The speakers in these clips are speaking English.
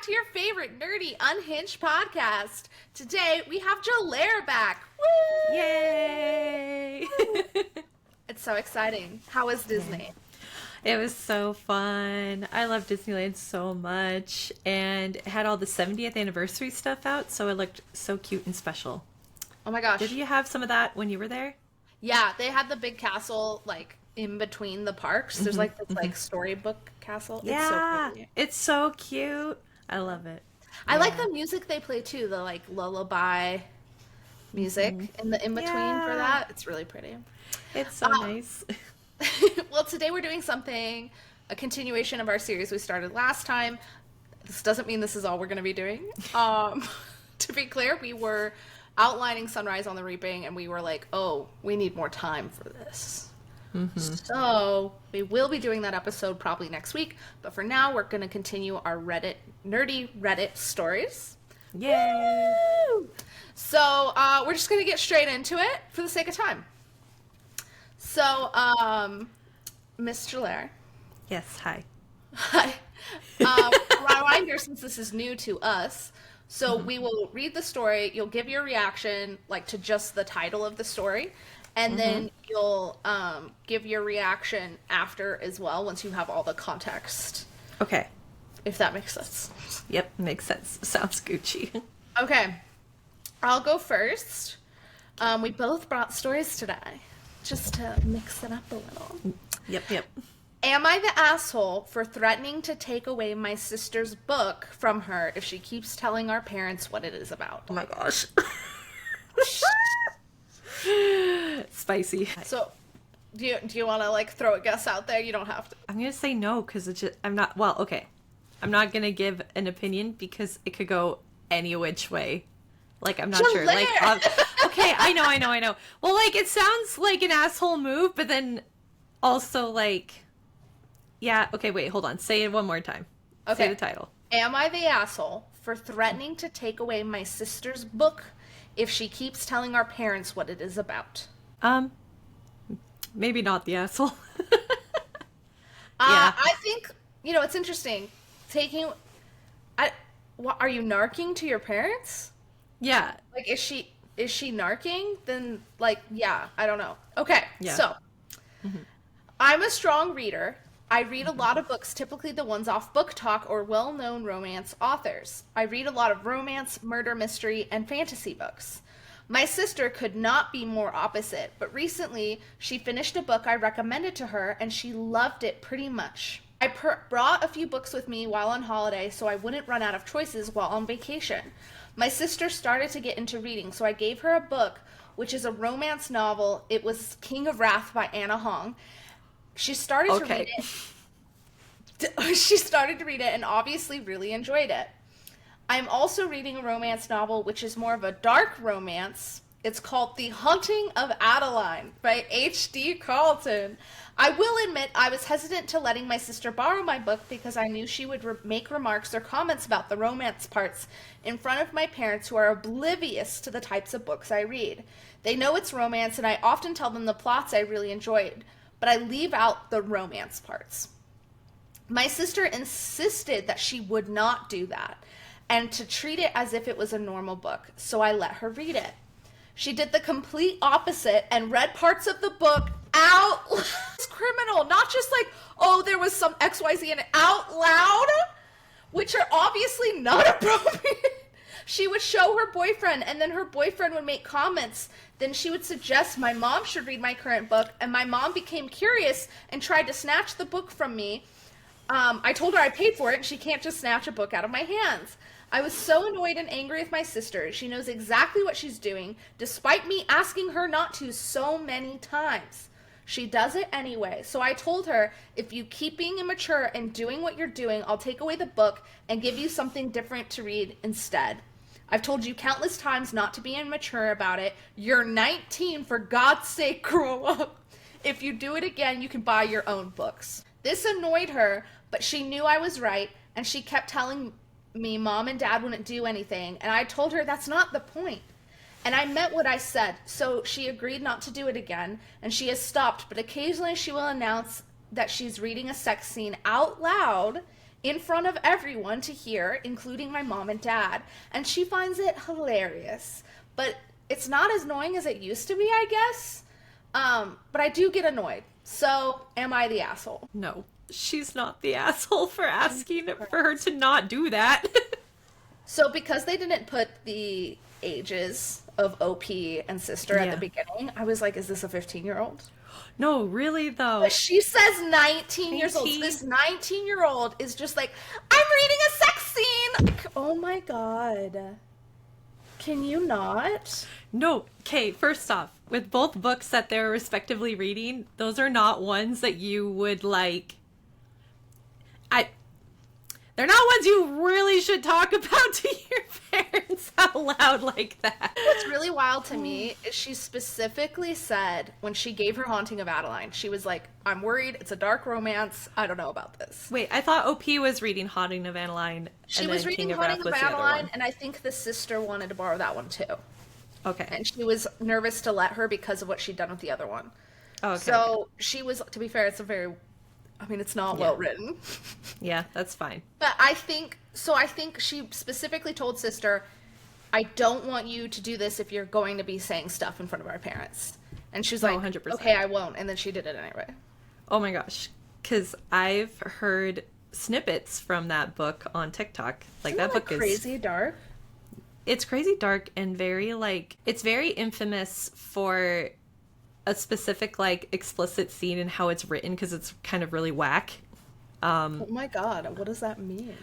to your favorite nerdy, unhinged podcast. Today we have Jelaire back. Woo! Yay! It's so exciting. How was Disney? It was so fun. I love Disneyland so much, and it had all the 70th anniversary stuff out, so it looked so cute and special. Oh my gosh. Did you have some of that when you were there? Yeah, they had the big castle like in between the parks. There's like this like storybook castle. Yeah, It's so pretty. it's so cute. I love it. I like the music they play too, the like lullaby music in the in between for that. It's really pretty. It's so nice. Well, today we're doing something, a continuation of our series we started last time. This doesn't mean this is all we're going to be doing. To be clear, we were outlining Sunrise on the Reaping, and we were like, oh, we need more time for this. So we will be doing that episode probably next week, but for now, we're going to continue our nerdy Reddit stories. Yay! Woo! So we're just going to get straight into it for the sake of time. So, Miss Jelaire. Yes, hi. Hi. Reminder, since this is new to us, so we will read the story, you'll give your reaction, like, to just the title of the story, and then you'll give your reaction after as well, once you have all the context. Okay. If that makes sense. Yep, makes sense. Sounds Gucci. Okay. I'll go first. We both brought stories today, just to mix it up a little. Yep. Am I the asshole for threatening to take away my sister's book from her if she keeps telling our parents what it is about? Oh my gosh. Spicy. So, do you want to like throw a guess out there? You don't have to. I'm gonna say no because it's just I'm not. Well, okay. I'm not gonna give an opinion because it could go any which way. Like I'm not sure. Like okay, I know. Well, like it sounds like an asshole move, but then also like, yeah. Okay, wait, hold on. Say it one more time. Okay. Say the title. Am I the asshole for threatening to take away my sister's book if she keeps telling our parents what it is about? Maybe not the asshole. I think it's interesting. Are you narking to your parents? Yeah. Like, is she narking? Then, like, yeah, I don't know. Okay, Yeah. so, I'm a strong reader. I read a lot of books, typically the ones off Book Talk or well-known romance authors. I read a lot of romance, murder, mystery, and fantasy books. My sister could not be more opposite, but recently she finished a book I recommended to her, and she loved it pretty much. I brought a few books with me while on holiday so I wouldn't run out of choices while on vacation. My sister started to get into reading, so I gave her a book, which is a romance novel. It was King of Wrath by Anna Hong. She started to read it. She started to read it and obviously really enjoyed it. I'm also reading a romance novel, which is more of a dark romance. It's called The Haunting of Adeline by H.D. Carlton. I will admit I was hesitant to letting my sister borrow my book because I knew she would make remarks or comments about the romance parts in front of my parents, who are oblivious to the types of books I read. They know it's romance, and I often tell them the plots I really enjoyed, but I leave out the romance parts. My sister insisted that she would not do that and to treat it as if it was a normal book, so I let her read it. She did the complete opposite and read parts of the book out loud. It's criminal, not just like, oh, there was some XYZ in it, out loud, which are obviously not appropriate. She would show her boyfriend, and then her boyfriend would make comments. Then she would suggest my mom should read my current book, and my mom became curious and tried to snatch the book from me. I told her I paid for it, and she can't just snatch a book out of my hands. I was so annoyed and angry with my sister. She knows exactly what she's doing, despite me asking her not to so many times. She does it anyway. So I told her, if you keep being immature and doing what you're doing, I'll take away the book and give you something different to read instead. I've told you countless times not to be immature about it. You're 19, for God's sake, grow up. If you do it again, you can buy your own books. This annoyed her, but she knew I was right, and she kept telling me mom and dad wouldn't do anything, and I told her that's not the point. And I meant what I said, so she agreed not to do it again, and she has stopped, but occasionally she will announce that she's reading a sex scene out loud in front of everyone to hear, including my mom and dad. And she finds it hilarious. But it's not as annoying as it used to be, I guess. But I do get annoyed. So, am I the asshole? No, she's not the asshole for asking for her to not do that. So, because they didn't put the ages of OP and sister at the beginning, I was like, is this a 15-year-old? No, really, though. But she says 19 years old. So this 19-year-old is just like, I'm reading a sex scene! Like, oh my god. Can you not? No. Okay, first off, with both books that they're respectively reading, those are not ones that you would, like... They're not ones you really should talk about to your parents out loud like that. What's really wild to me is she specifically said, when she gave her Haunting of Adeline, she was like, I'm worried, it's a dark romance, I don't know about this. Wait, I thought OP was reading Haunting of Adeline. She was reading Haunting of Adeline, and I think the sister wanted to borrow that one too. Okay. And she was nervous to let her because of what she'd done with the other one. Oh, okay. So she was, to be fair, it's not well written. Yeah, that's fine. But I think she specifically told sister, I don't want you to do this if you're going to be saying stuff in front of our parents. And she's like, 100%. Okay, I won't. And then she did it anyway. Oh my gosh. Because I've heard snippets from that book on TikTok. Like, that book is crazy dark. It's crazy dark and very, like, it's very infamous for a specific, like, explicit scene and how it's written, because it's kind of really whack. Oh my god, what does that mean?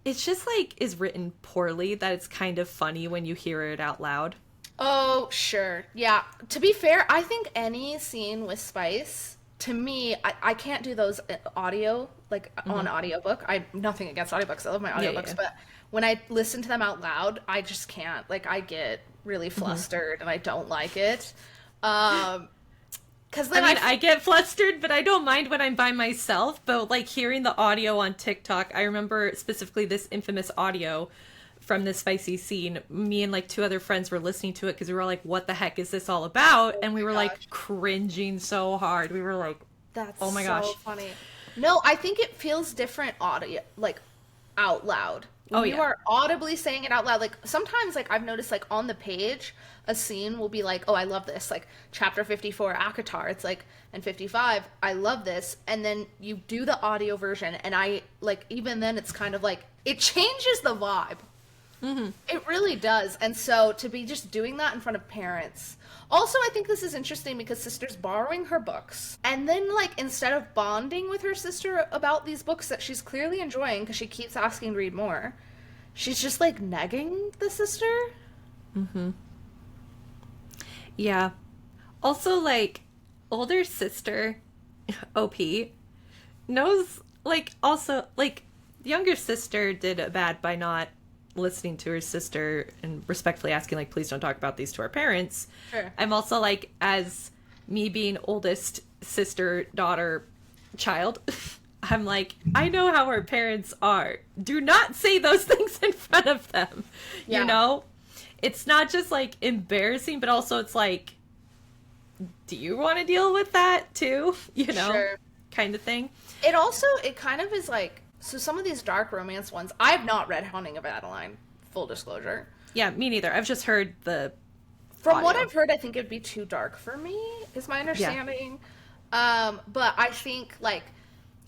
It's just, like, is written poorly, that it's kind of funny when you hear it out loud. Oh, sure. Yeah. To be fair, I think any scene with Spice, to me, I can't do those audio, like, on audiobook. I nothing against audiobooks. I love my audiobooks, but when I listen to them out loud, I just can't. Like, I get really flustered and I don't like it. Because then I get flustered, but I don't mind when I'm by myself. But, like, hearing the audio on TikTok, I remember specifically this infamous audio from this spicy scene. Me and, like, 2 other friends were listening to it because we were like, what the heck is this all about? And we were like cringing so hard. We were like, that's oh my so gosh, funny. No, I think it feels different audio, like, out loud. When you are audibly saying it out loud, like, sometimes, like, I've noticed, like, on the page, a scene will be like, oh, I love this, like, chapter 54, AITAH, it's like, and 55, I love this, and then you do the audio version, and I, like, even then, it's kind of like, it changes the vibe. It really does, and so, to be just doing that in front of parents. Also, I think this is interesting because sister's borrowing her books, and then, like, instead of bonding with her sister about these books that she's clearly enjoying because she keeps asking to read more, she's just, like, negging the sister. Yeah. Also, like, older sister, OP, knows, like, also, like, younger sister did it bad by not listening to her sister and respectfully asking, like, please don't talk about these to our parents. Sure. I'm also, like, as me being oldest sister, daughter, child, I'm like, I know how our parents are. Do not say those things in front of them. Yeah. You know? It's not just, like, embarrassing, but also it's like, do you want to deal with that too? You know? Sure. Kind of thing. It kind of is like, so some of these dark romance ones, I've not read Haunting of Adeline, full disclosure. Yeah, me neither. I've just heard the From audio. What I've heard, I think it'd be too dark for me, is my understanding. Yeah. But I think, like,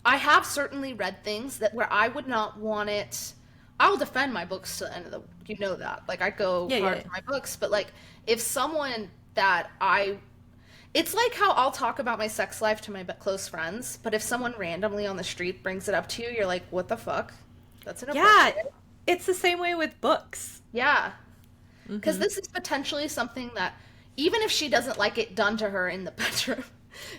I have certainly read things that where I would not want it. I'll defend my books to the end of the, you know that. Like, I go hard for my books, but, like, if someone that it's like how I'll talk about my sex life to my close friends, but if someone randomly on the street brings it up to you, you're like, what the fuck? That's inappropriate. Yeah, it's the same way with books. Yeah. Because this is potentially something that, even if she doesn't like it done to her in the bedroom,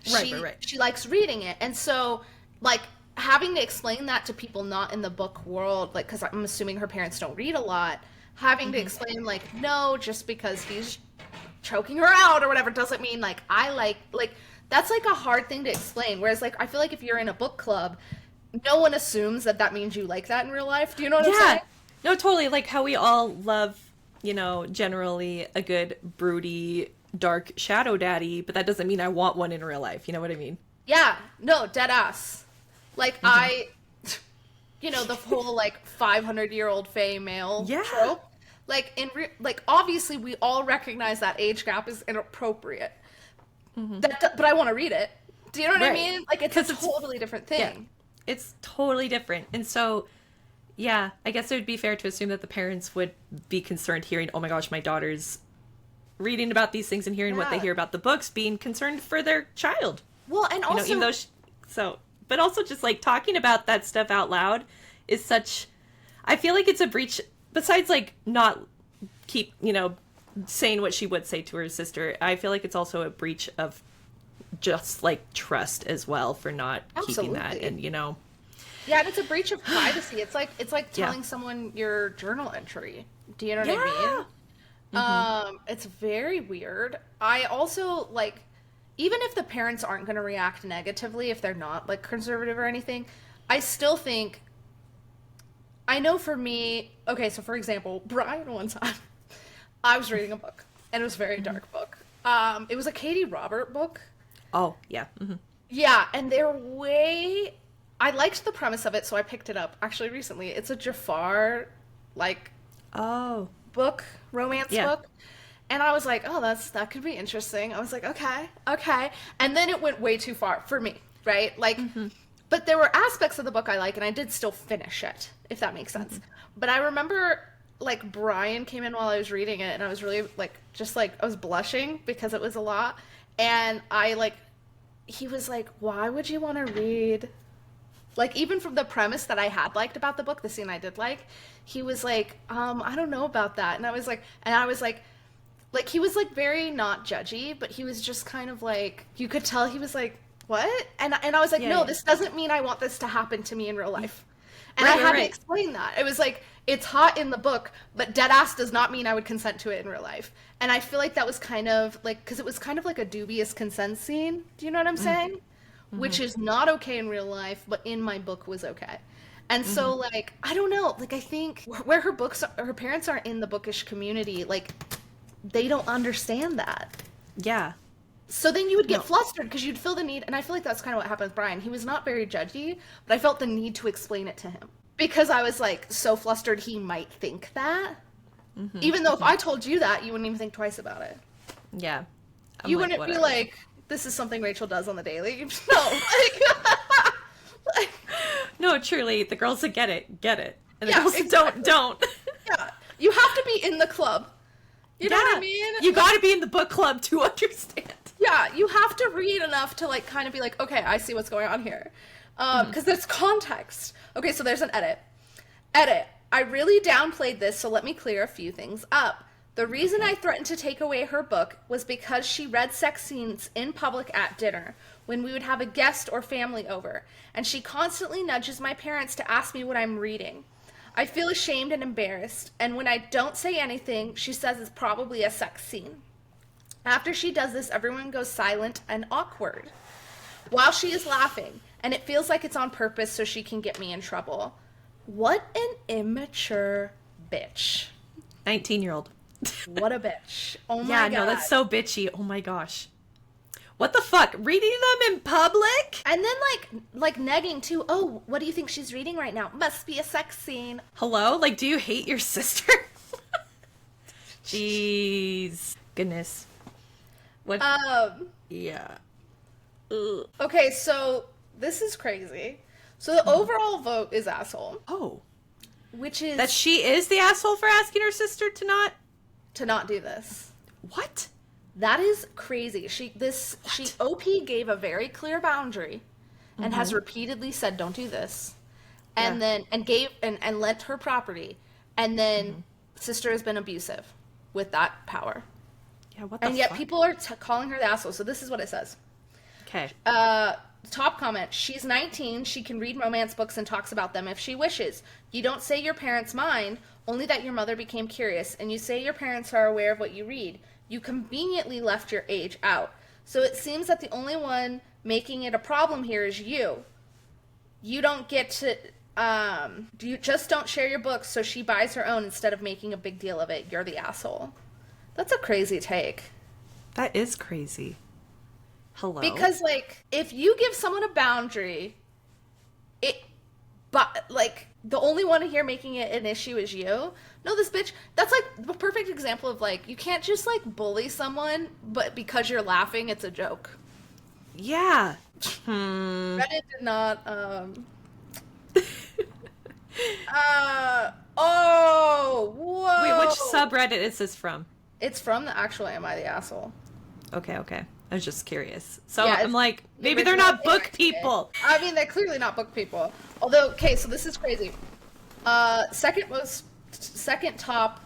she likes reading it. And so, like, having to explain that to people not in the book world, like, because I'm assuming her parents don't read a lot, having to explain, like, no, just because he's choking her out or whatever doesn't mean, like, I like, that's, like, a hard thing to explain. Whereas, like, I feel like if you're in a book club, no one assumes that that means you like that in real life. Do you know what I'm saying? No, totally. Like, how we all love, you know, generally a good, broody, dark shadow daddy, but that doesn't mean I want one in real life. You know what I mean? Yeah. No, dead ass. Like, you know, the whole like 500-year-old Fey male Yeah. trope. Like like obviously we all recognize that age gap is inappropriate. But I want to read it. Do you know what I Right. mean? Like it's a totally different Yeah. thing. It's totally different. And so, yeah, I guess it would be fair to assume that the parents would be concerned hearing, oh my gosh, my daughter's reading about these things and hearing what they Yeah. hear about the books, being concerned for their child. Well, and You know, also even though but also just like talking about that stuff out loud is such, I feel like it's a breach, besides like not keep, you know, saying what she would say to her sister. I feel like it's also a breach of just like trust as well for not keeping that. Absolutely. And, you know, yeah, and it's a breach of privacy. It's like Yeah. telling someone your journal entry. Do you know what Yeah. I mean? It's very weird. I also like, even if the parents aren't going to react negatively, if they're not like conservative or anything, I still think, I know for me, okay, so for example, Brian one time, I was reading a book, and it was a very dark book. It was a Katie Robert book. Oh, yeah. Mm-hmm. Yeah, and they're way, I liked the premise of it, so I picked it up actually recently. It's a Jafar like Oh, book, romance Yeah. book. And I was like, oh, that could be interesting. I was like, okay, okay. And then it went way too far for me, right? Like, but there were aspects of the book I like, and I did still finish it, if that makes sense. But I remember, like, Brian came in while I was reading it, and I was really, like, just like, I was blushing because it was a lot. And I, like, he was like, why would you want to read? Like, even from the premise that I had liked about the book, the scene I did he was like, I don't know about that. And I was like, he was like very not judgy, but he was just kind of like, you could tell he was like, what? And I was like, Yeah, no, yeah. this doesn't mean I want this to happen to me in real life. And Right, I had right. to explain that. It was like, it's hot in the book, but dead ass does not mean I would consent to it in real life. And I feel like that was kind of like, because it was kind of like a dubious consent scene. Do you know what I'm saying? Which is not okay in real life, but in my book was okay. And so, like, I don't know, like, I think where her parents aren't in the bookish community, like, they don't understand that. Yeah. So then you would get No. flustered because you'd feel the need, and I feel like that's kind of what happened with Brian. He was not very judgy, but I felt the need to explain it to him because I was like so flustered he might think that. Even though if I told you that, you wouldn't even think twice about it. Yeah. I'm You like, wouldn't be whatever. like, this is something Rachel does on the daily. No. Like, No, truly, the girls that get it, get it. And the Yeah, girls that exactly. don't. yeah. You have to be in the club. You know what I Yeah. mean? You gotta be in the book club to understand. Yeah, you have to read enough to like kind of be like, okay, I see what's going on here. Because there's context. Okay, so there's an edit. Edit. I really downplayed this, so let me clear a few things up. The reason I threatened to take away her book was because she read sex scenes in public at dinner when we would have a guest or family over, and she constantly nudges my parents to ask me what I'm reading. I feel ashamed and embarrassed, and when I don't say anything, she says it's probably a sex scene. After she does this, everyone goes silent and awkward while she is laughing, and it feels like it's on purpose so she can get me in trouble. What an immature bitch. 19-year-old. What a bitch. Oh my Yeah, god. no, that's so bitchy. Oh my gosh. What the fuck? Reading them in public? And then like negging too. Oh, what do you think she's reading right now? Must be a sex scene. Hello? Like, do you hate your sister? Jeez. Goodness. What? Yeah. Ugh. Okay, so this is crazy. So the overall vote is asshole, Oh. which is That she is the asshole for asking her sister to not? to not do this. What? That is crazy. She OP gave a very clear boundary and has repeatedly said don't do this. And Yeah. then and gave and lent her property. And then sister has been abusive with that power. Yeah, what the And yet fuck? people are calling her the asshole. So this is what it says. Okay. Top comment. She's 19. She can read romance books and talks about them if she wishes. You don't say your parents mind, only that your mother became curious, and you say your parents are aware of what you read. You conveniently left your age out. So it seems that the only one making it a problem here is you. You don't get to, you just don't share your books, so she buys her own instead of making a big deal of it. You're the asshole. That's a crazy take. That is crazy. Hello? Because, like, if you give someone a boundary, but like the only one here making it an issue is you. No, this bitch. That's like the perfect example of like you can't just like bully someone, but because you're laughing, it's a joke. Yeah. Reddit did not. Oh, whoa. Wait, which subreddit is this from? It's from the actual Am I the Asshole? Okay, okay. I was just curious. So Yeah, I'm like, maybe they're not book AITAH. people. I mean, they're clearly not book people. Although, okay, so this is crazy. Second top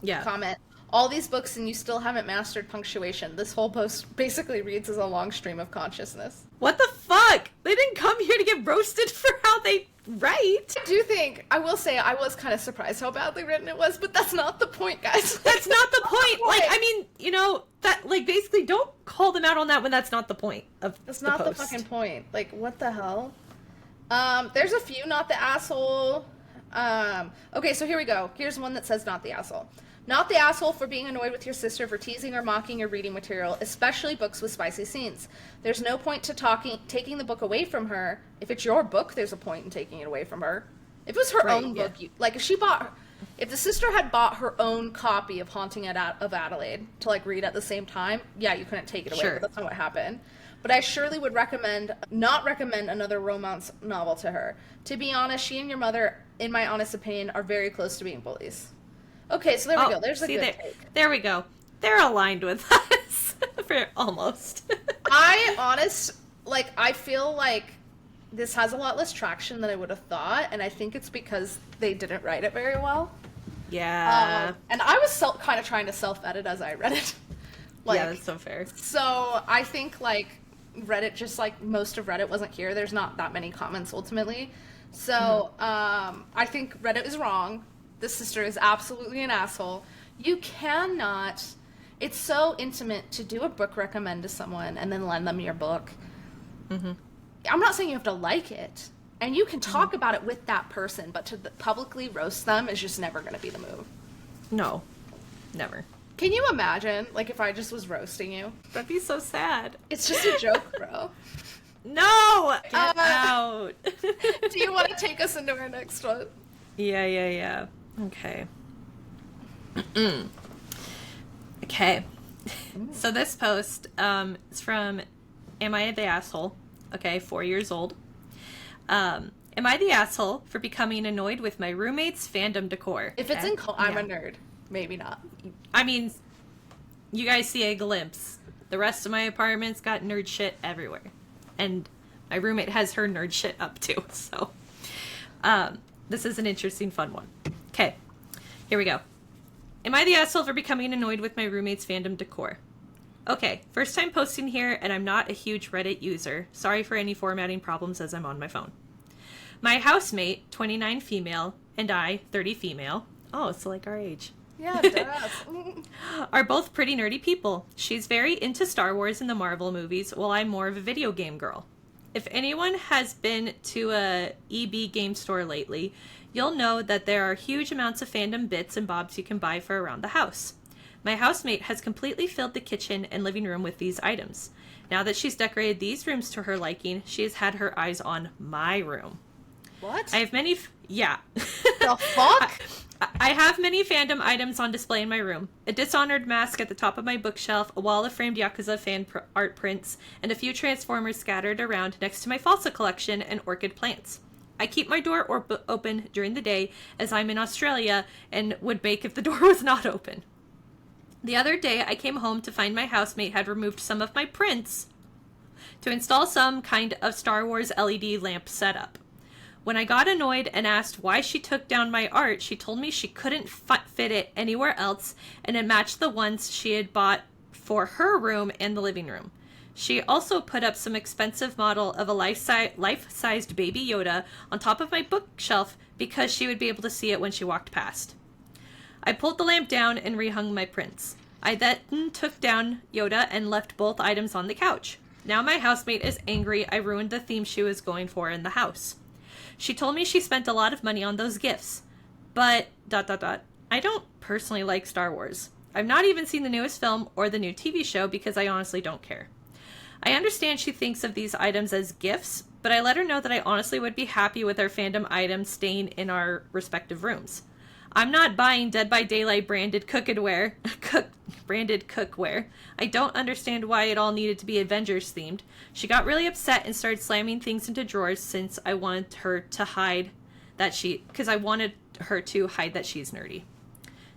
Yeah. comment. All these books and you still haven't mastered punctuation. This whole post basically reads as a long stream of consciousness. What the fuck? They didn't come here to get roasted for how they write. I do think, I will say, I was kind of surprised how badly written it was, but that's not the point, guys. That's not the point. Like, I mean, you know, that, like, basically don't call them out on that when that's not the point of That's the not the post. fucking point. Like, what the hell? There's a few not the asshole. Okay, so here we go. Here's one that says not the asshole. Not the asshole for being annoyed with your sister for teasing or mocking your reading material, especially books with spicy scenes. There's no point to taking the book away from her. If it's your book, there's a point in taking it away from her. If it was her own book, like if the sister had bought her own copy of Haunting of Adelaide to like read at the same time, yeah, you couldn't take it away. Sure. But that's not what happened. But I surely would not recommend another romance novel to her. To be honest, she and your mother, in my honest opinion, are very close to being bullies. Okay, so there we go. There's a good take. There we go. They're aligned with us. For almost. I feel like this has a lot less traction than I would have thought, and I think it's because they didn't write it very well. Yeah. And I was kind of trying to self-edit as I read it. Yeah, that's so fair. So I think, like, Reddit, just like most of Reddit wasn't here. There's not that many comments, ultimately. So I think Reddit is wrong. This sister is absolutely an asshole. You cannot... It's so intimate to do a book recommend to someone and then lend them your book. Mm-hmm. I'm not saying you have to like it. And you can talk about it with that person, but to publicly roast them is just never going to be the move. No. Never. Can you imagine, like, if I just was roasting you? That'd be so sad. It's just a joke, bro. No! Get out! Do you want to take us into our next one? Yeah. Okay. Okay. So this post is from Am I the Asshole? Okay, 4 years old. Am I the asshole for becoming annoyed with my roommate's fandom decor? If it's I'm a nerd. Maybe not. I mean, you guys see a glimpse. The rest of my apartment's got nerd shit everywhere. And my roommate has her nerd shit up too, so... this is an interesting, fun one. Okay, here we go. Am I the asshole for becoming annoyed with my roommate's fandom decor? Okay, first time posting here, and I'm not a huge Reddit user. Sorry for any formatting problems as I'm on my phone. My housemate, 29 female, and I, 30 female. Oh, it's like our age. Yeah, it does. Are both pretty nerdy people. She's very into Star Wars and the Marvel movies, while I'm more of a video game girl. If anyone has been to a EB game store lately, you'll know that there are huge amounts of fandom bits and bobs you can buy for around the house. My housemate has completely filled the kitchen and living room with these items. Now that she's decorated these rooms to her liking, she has had her eyes on my room. What? I have many... Yeah. The fuck? I have many fandom items on display in my room. A Dishonored mask at the top of my bookshelf, a wall of framed Yakuza fan art prints, and a few Transformers scattered around next to my Falsa collection and orchid plants. I keep my door open during the day as I'm in Australia and would bake if the door was not open. The other day I came home to find my housemate had removed some of my prints to install some kind of Star Wars LED lamp setup. When I got annoyed and asked why she took down my art, she told me she couldn't fit it anywhere else, and it matched the ones she had bought for her room and the living room. She also put up some expensive model of a life-sized Baby Yoda on top of my bookshelf because she would be able to see it when she walked past. I pulled the lamp down and rehung my prints. I then took down Yoda and left both items on the couch. Now my housemate is angry I ruined the theme she was going for in the house. She told me she spent a lot of money on those gifts. But, I don't personally like Star Wars. I've not even seen the newest film or the new TV show because I honestly don't care. I understand she thinks of these items as gifts, but I let her know that I honestly would be happy with our fandom items staying in our respective rooms. I'm not buying Dead by Daylight branded branded cookware. I don't understand why it all needed to be Avengers themed. She got really upset and started slamming things into drawers since I wanted her to hide that she's nerdy.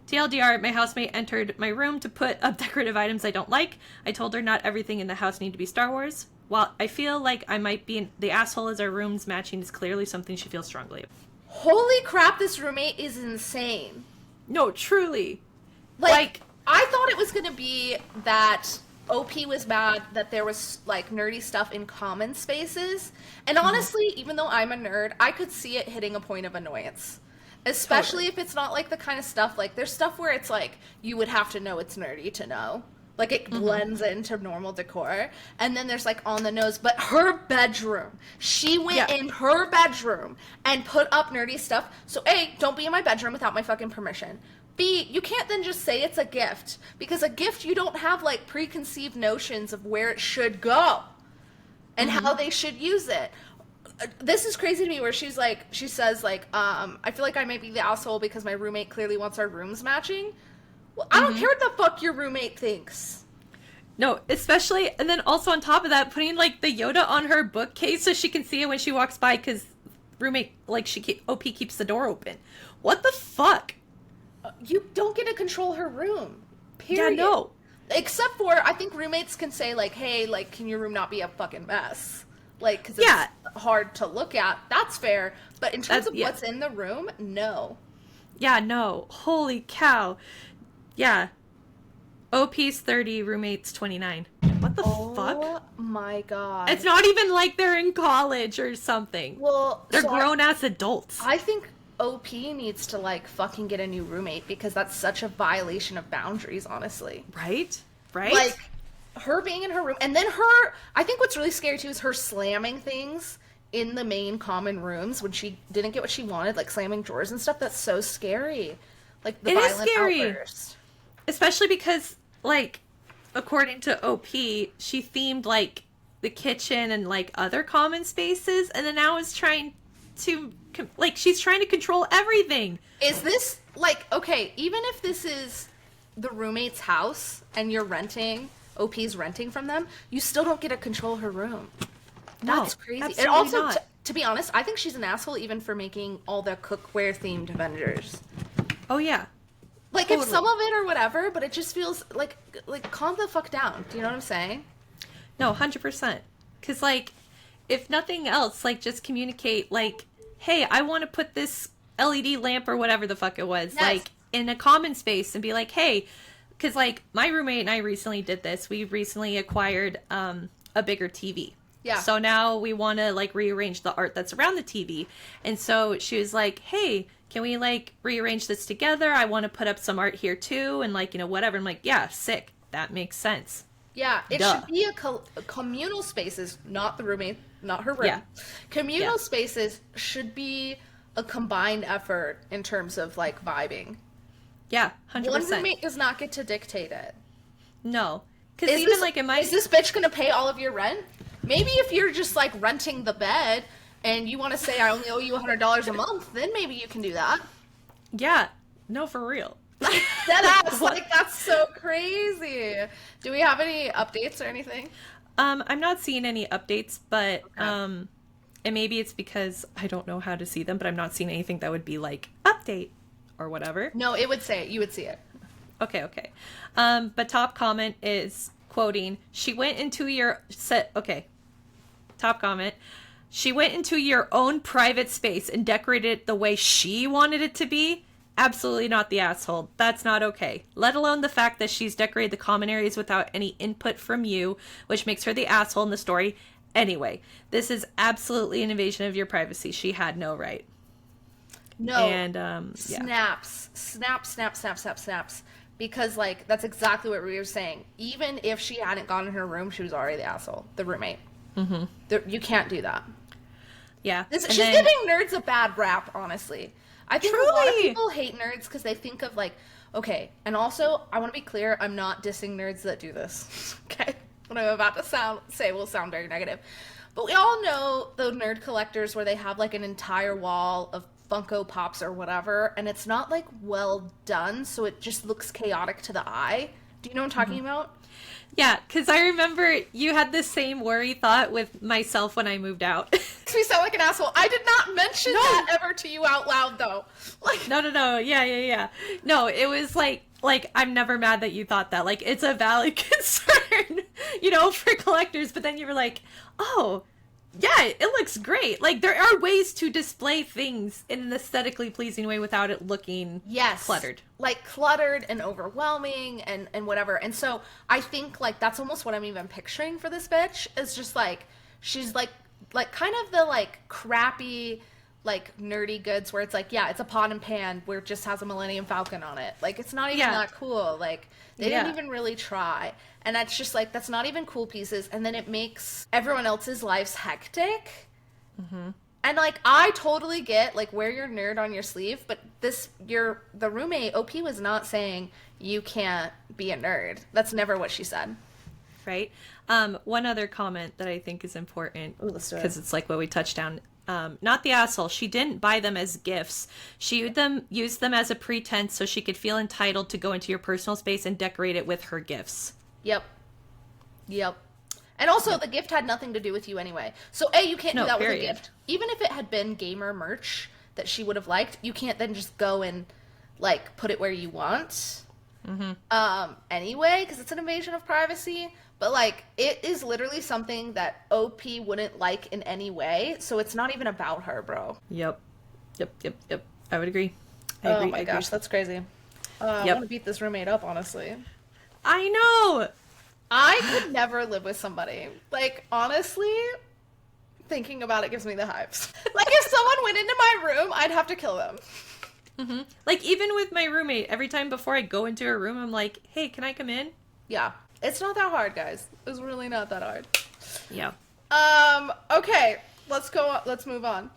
TLDR, my housemate entered my room to put up decorative items I don't like. I told her not everything in the house needed to be Star Wars. While I feel like I might be the asshole as our rooms matching is clearly something she feels strongly about. Holy crap, this roommate is insane. No, truly. Like I thought it was going to be that OP was mad that there was, like, nerdy stuff in common spaces. And honestly, even though I'm a nerd, I could see it hitting a point of annoyance. Especially if it's not, like, the kind of stuff, like, there's stuff where it's, like, you would have to know it's nerdy to know. Like, it blends into normal decor. And then there's, like, on the nose. But her bedroom. She went in her bedroom and put up nerdy stuff. So, A, don't be in my bedroom without my fucking permission. B, you can't then just say it's a gift. Because a gift, you don't have, like, preconceived notions of where it should go. And how they should use it. This is crazy to me where she says, I feel like I might be the asshole because my roommate clearly wants our rooms matching. Well, I don't care what the fuck your roommate thinks. No, especially, and then also on top of that, putting, like, the Yoda on her bookcase so she can see it when she walks by because roommate, like, OP keeps the door open. What the fuck? You don't get to control her room. Period. Yeah, no. Except for, I think roommates can say, like, hey, like, can your room not be a fucking mess? Like, because it's hard to look at. That's fair. But in terms of what's in the room, no. Yeah, no. Holy cow. Yeah. OP's 30, roommate's 29. What the fuck? Oh my god. It's not even like they're in college or something. Well, they're grown-ass adults. I think OP needs to, like, fucking get a new roommate because that's such a violation of boundaries, honestly. Right? Like, her being in her room, and then I think what's really scary too is her slamming things in the main common rooms when she didn't get what she wanted, like slamming drawers and stuff. That's so scary. Like, the violent outburst. Especially because, like, according to OP, she themed, like, the kitchen and, like, other common spaces, and then now is trying to, like, she's trying to control everything. Is this, like, okay, even if this is the roommate's house and you're renting, OP's renting from them, you still don't get to control her room. That's crazy. And also, to be honest, I think she's an asshole even for making all the cookware-themed Avengers. Oh, yeah. Like, if some of it or whatever, but it just feels like calm the fuck down. Do you know what I'm saying? No, 100%. Because, like, if nothing else, like, just communicate, like, hey, I want to put this LED lamp or whatever the fuck it was, like, in a common space and be like, hey, because, like, my roommate and I recently did this. We recently acquired a bigger TV. Yeah. So now we want to, like, rearrange the art that's around the TV. And so she was like, hey, can we, like, rearrange this together? I want to put up some art here, too. And, like, you know, whatever. I'm like, yeah, sick. That makes sense. Yeah, it should be a communal spaces, not the roommate, not her room. Yeah. Communal spaces should be a combined effort in terms of, like, vibing. Yeah, 100%. One roommate does not get to dictate it. No. Because even, like, is this bitch going to pay all of your rent? Maybe if you're just, like, renting the bed and you want to say I only owe you $100 a month, then maybe you can do that. Yeah. No, for real. Deadass. Like, that's so crazy. Do we have any updates or anything? I'm not seeing any updates, but, and maybe it's because I don't know how to see them, but I'm not seeing anything that would be like, update, or whatever. No, it would say it. You would see it. Okay. But top comment is, quoting, she went into your top comment. She went into your own private space and decorated it the way she wanted it to be. Absolutely not the asshole. That's not okay. Let alone the fact that she's decorated the common areas without any input from you, which makes her the asshole in the story. Anyway, this is absolutely an invasion of your privacy. She had no right. No. And, snaps. Snaps. Because, like, that's exactly what we were saying. Even if she hadn't gone in her room, she was already the asshole. The roommate. Mm-hmm. You can't do that. Yeah. She's giving nerds a bad rap, honestly. I think a lot of people hate nerds because they think of, like, okay, and also, I want to be clear, I'm not dissing nerds that do this, okay? What I'm about to say will sound very negative. But we all know the nerd collectors where they have like an entire wall of Funko Pops or whatever, and it's not like well done, so it just looks chaotic to the eye. Do you know what I'm talking about? Yeah, because I remember you had the same worry thought with myself when I moved out. Makes me sound like an asshole. I did not mention that ever to you out loud, though. Like, No. Yeah. No, it was like I'm never mad that you thought that. Like, it's a valid concern, for collectors. But then you were like, oh, yeah, it looks great. Like, there are ways to display things in an aesthetically pleasing way without it looking cluttered. Like cluttered and overwhelming and whatever. And so I think like that's almost what I'm even picturing for this bitch is just like she's like kind of the like crappy like nerdy goods where it's like, yeah, it's a pot and pan where it just has a Millennium Falcon on it. Like it's not even that cool. Like they didn't even really try. And that's just like that's not even cool pieces, and then it makes everyone else's lives hectic. Mm-hmm. And like I totally get like wear your nerd on your sleeve, but the roommate OP was not saying you can't be a nerd. That's never what she said. Right. One other comment that I think is important because it's like what we touched on. Not the asshole. She didn't buy them as gifts. She used them as a pretense so she could feel entitled to go into your personal space and decorate it with her gifts. Yep. And also, the gift had nothing to do with you anyway. So, A, you can't do that with a gift. Even if it had been gamer merch that she would have liked, you can't then just go and, like, put it where you want. Mm-hmm. Anyway, because it's an invasion of privacy. But, like, it is literally something that OP wouldn't like in any way. So it's not even about her, bro. Yep. I would agree. I agree. Oh my gosh, that's crazy. I want to beat this roommate up, honestly. I know! I could never live with somebody. Like, honestly, thinking about it gives me the hives. Like, if someone went into my room, I'd have to kill them. Mm-hmm. Like, even with my roommate, every time before I go into her room, I'm like, hey, can I come in? Yeah. It's not that hard, guys. It's really not that hard. Yeah. Okay. Let's move on.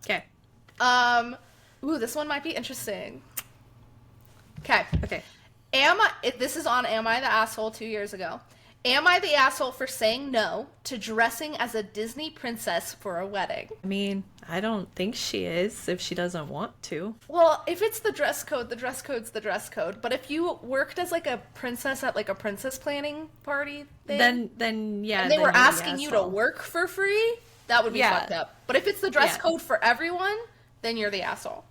Okay. Ooh, this one might be interesting. Okay. This is on Am I the Asshole 2 years ago. Am I the asshole for saying no to dressing as a Disney princess for a wedding? I mean, I don't think she is if she doesn't want to. Well, if it's the dress code, the dress code's the dress code. But if you worked as like a princess at like a princess planning party thing, then yeah. And they were asking you to work for free, that would be fucked up. But if it's the dress code for everyone, then you're the asshole.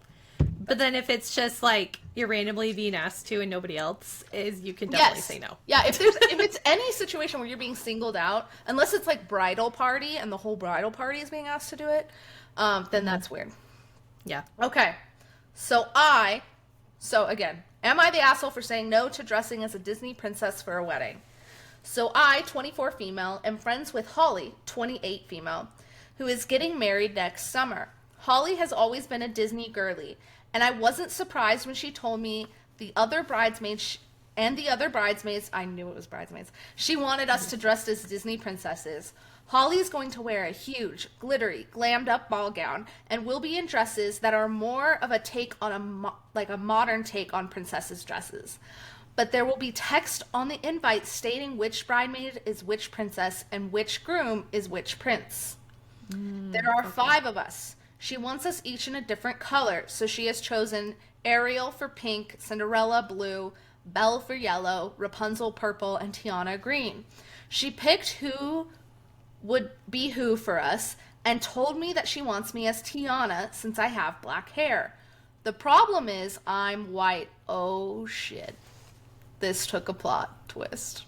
But then if it's just like you're randomly being asked to and nobody else is, you can definitely say no. Yeah, if it's any situation where you're being singled out, unless it's like bridal party and the whole bridal party is being asked to do it, then that's weird. Yeah. Okay. So again, am I the asshole for saying no to dressing as a Disney princess for a wedding? So I, 24 female, am friends with Holly, 28 female, who is getting married next summer. Holly has always been a Disney girly, and I wasn't surprised when she told me the other bridesmaids, I knew it was bridesmaids, she wanted us to dress as Disney princesses. Holly is going to wear a huge, glittery, glammed up ball gown, and will be in dresses that are more of a take on a modern take on princesses' dresses. But there will be text on the invite stating which bridesmaid is which princess and which groom is which prince. There are 5 of us. She wants us each in a different color, so she has chosen Ariel for pink, Cinderella blue, Belle for yellow, Rapunzel purple, and Tiana green. She picked who would be who for us and told me that she wants me as Tiana since I have black hair. The problem is I'm white. Oh shit. This took a plot twist.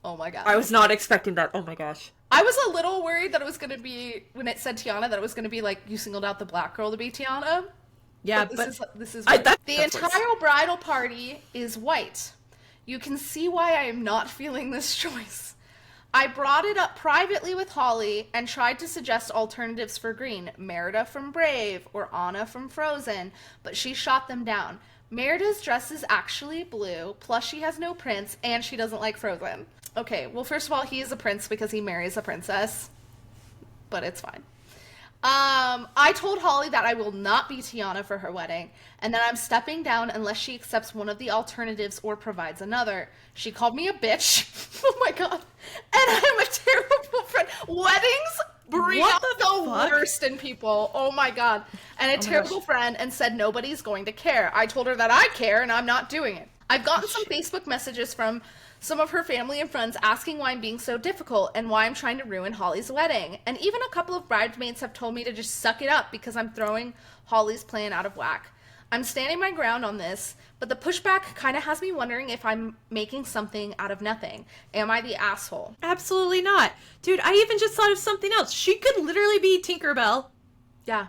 Oh my god. I was not expecting that. Oh my gosh. I was a little worried that it was going to be, when it said Tiana, that it was going to be like, you singled out the black girl to be Tiana. Yeah, this is the entire bridal party is white. You can see why I am not feeling this choice. I brought it up privately with Holly and tried to suggest alternatives for green, Merida from Brave or Anna from Frozen, but she shot them down. Merida's dress is actually blue, plus she has no prince, and she doesn't like Frozen. Okay, well, first of all, he is a prince because he marries a princess, but it's fine. I told Holly that I will not be Tiana for her wedding, and that I'm stepping down unless she accepts one of the alternatives or provides another. She called me a bitch. Oh my god. And I'm a terrible friend. Weddings bring What out the the fuck? worst in people. Oh my god. And a terrible friend and said nobody's going to care. I told her that I care and I'm not doing it. I've gotten some Facebook messages from some of her family and friends asking why I'm being so difficult and why I'm trying to ruin Holly's wedding. And even a couple of bridesmaids have told me to just suck it up because I'm throwing Holly's plan out of whack. I'm standing my ground on this, but the pushback kind of has me wondering if I'm making something out of nothing. Am I the asshole? Absolutely not. Dude, I even just thought of something else. She could literally be Tinkerbell. Yeah.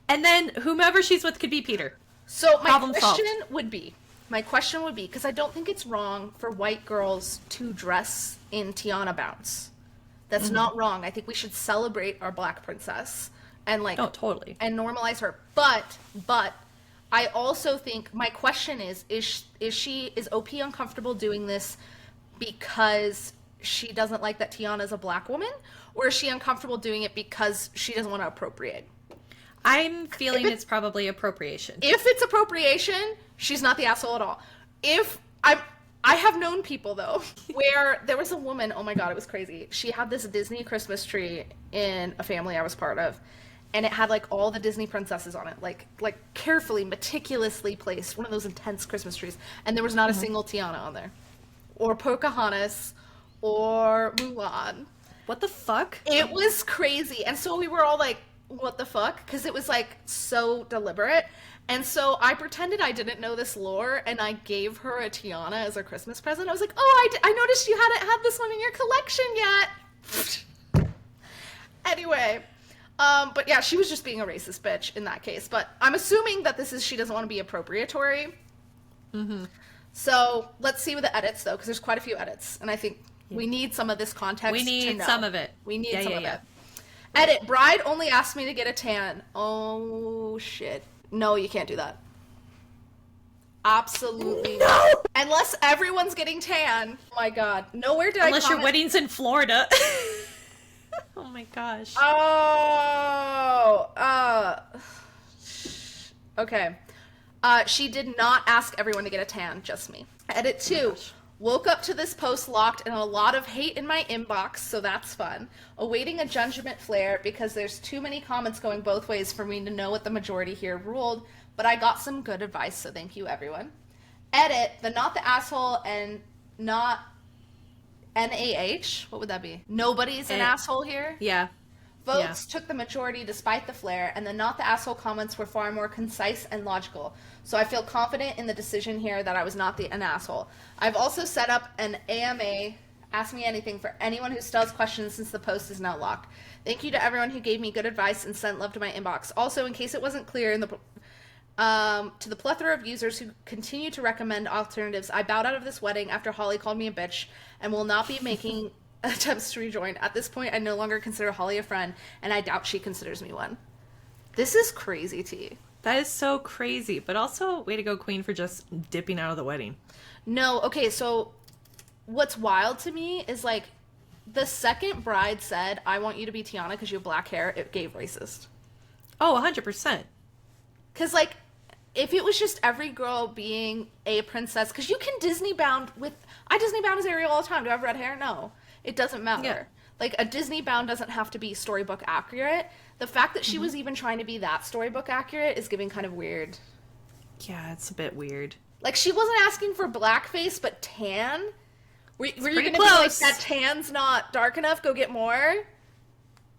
And then whomever she's with could be Peter. So my Problem question solved. would be, because I don't think it's wrong for white girls to dress in Tiana bounce. That's not wrong. I think we should celebrate our black princess and Oh, totally. and normalize her. But I also think my question is OP uncomfortable doing this because she doesn't like that Tiana is a black woman, or is she uncomfortable doing it because she doesn't want to appropriate? I'm feeling it's probably appropriation. If it's appropriation, she's not the asshole at all. I have known people though where there was a woman, oh my god, it was crazy. She had this Disney Christmas tree in a family I was part of, and it had like all the Disney princesses on it, like carefully, meticulously placed, one of those intense Christmas trees, and there was not a single Tiana on there, or Pocahontas, or Mulan. What the fuck? It was crazy, and so we were all like, what the fuck? Because it was like so deliberate. And so I pretended I didn't know this lore, and I gave her a Tiana as a Christmas present. I was like, oh, I noticed you hadn't had this one in your collection yet. Anyway, but yeah, she was just being a racist bitch in that case. But I'm assuming that she doesn't want to be appropriatory. Mm-hmm. So let's see with the edits, though, because there's quite a few edits. And I think we need some of this context. We need some of it. We need some of it. Edit, bride only asked me to get a tan. Oh, shit. No, you can't do that. Absolutely no! not. Unless everyone's getting tan. Oh my god. Nowhere did Unless your wedding's in Florida. Oh my gosh. Okay. She did not ask everyone to get a tan, just me. Edit 2. Woke up to this post locked and a lot of hate in my inbox, so that's fun. Awaiting a judgment flare because there's too many comments going both ways for me to know what the majority here ruled, but I got some good advice, so thank you, everyone. Edit, the not the asshole and not NAH. What would that be? Nobody's an asshole here? Yeah. Votes took the majority despite the flare, and the not the asshole comments were far more concise and logical. So I feel confident in the decision here that I was not an asshole. I've also set up an AMA, Ask Me Anything, for anyone who still has questions since the post is now locked. Thank you to everyone who gave me good advice and sent love to my inbox. Also, in case it wasn't clear, to the plethora of users who continue to recommend alternatives, I bowed out of this wedding after Holly called me a bitch and will not be making attempts to rejoin. At this point, I no longer consider Holly a friend, and I doubt she considers me one. This is crazy, T. That is so crazy, but also way to go, Queen, for just dipping out of the wedding. No, okay, so what's wild to me is, like, the second bride said, I want you to be Tiana because you have black hair, it gave racist. Oh, 100%. Because, like, if it was just every girl being a princess, because you can Disney bound with, I Disney bound as Ariel all the time. Do I have red hair? No. It doesn't matter. Yeah. Like, a Disney bound doesn't have to be storybook accurate. The fact that she was even trying to be that storybook accurate is giving kind of weird. Yeah, it's a bit weird. Like, she wasn't asking for blackface, but tan? Were you going to be like, that tan's not dark enough, go get more?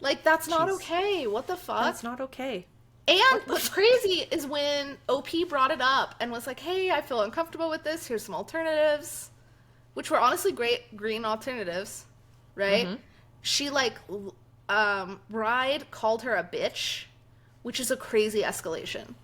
Like, that's not okay. What the fuck? That's not okay. And what's crazy is when OP brought it up and was like, hey, I feel uncomfortable with this. Here's some alternatives. Which were honestly great green alternatives. Right? Mm-hmm. She, like, Bride called her a bitch, which is a crazy escalation.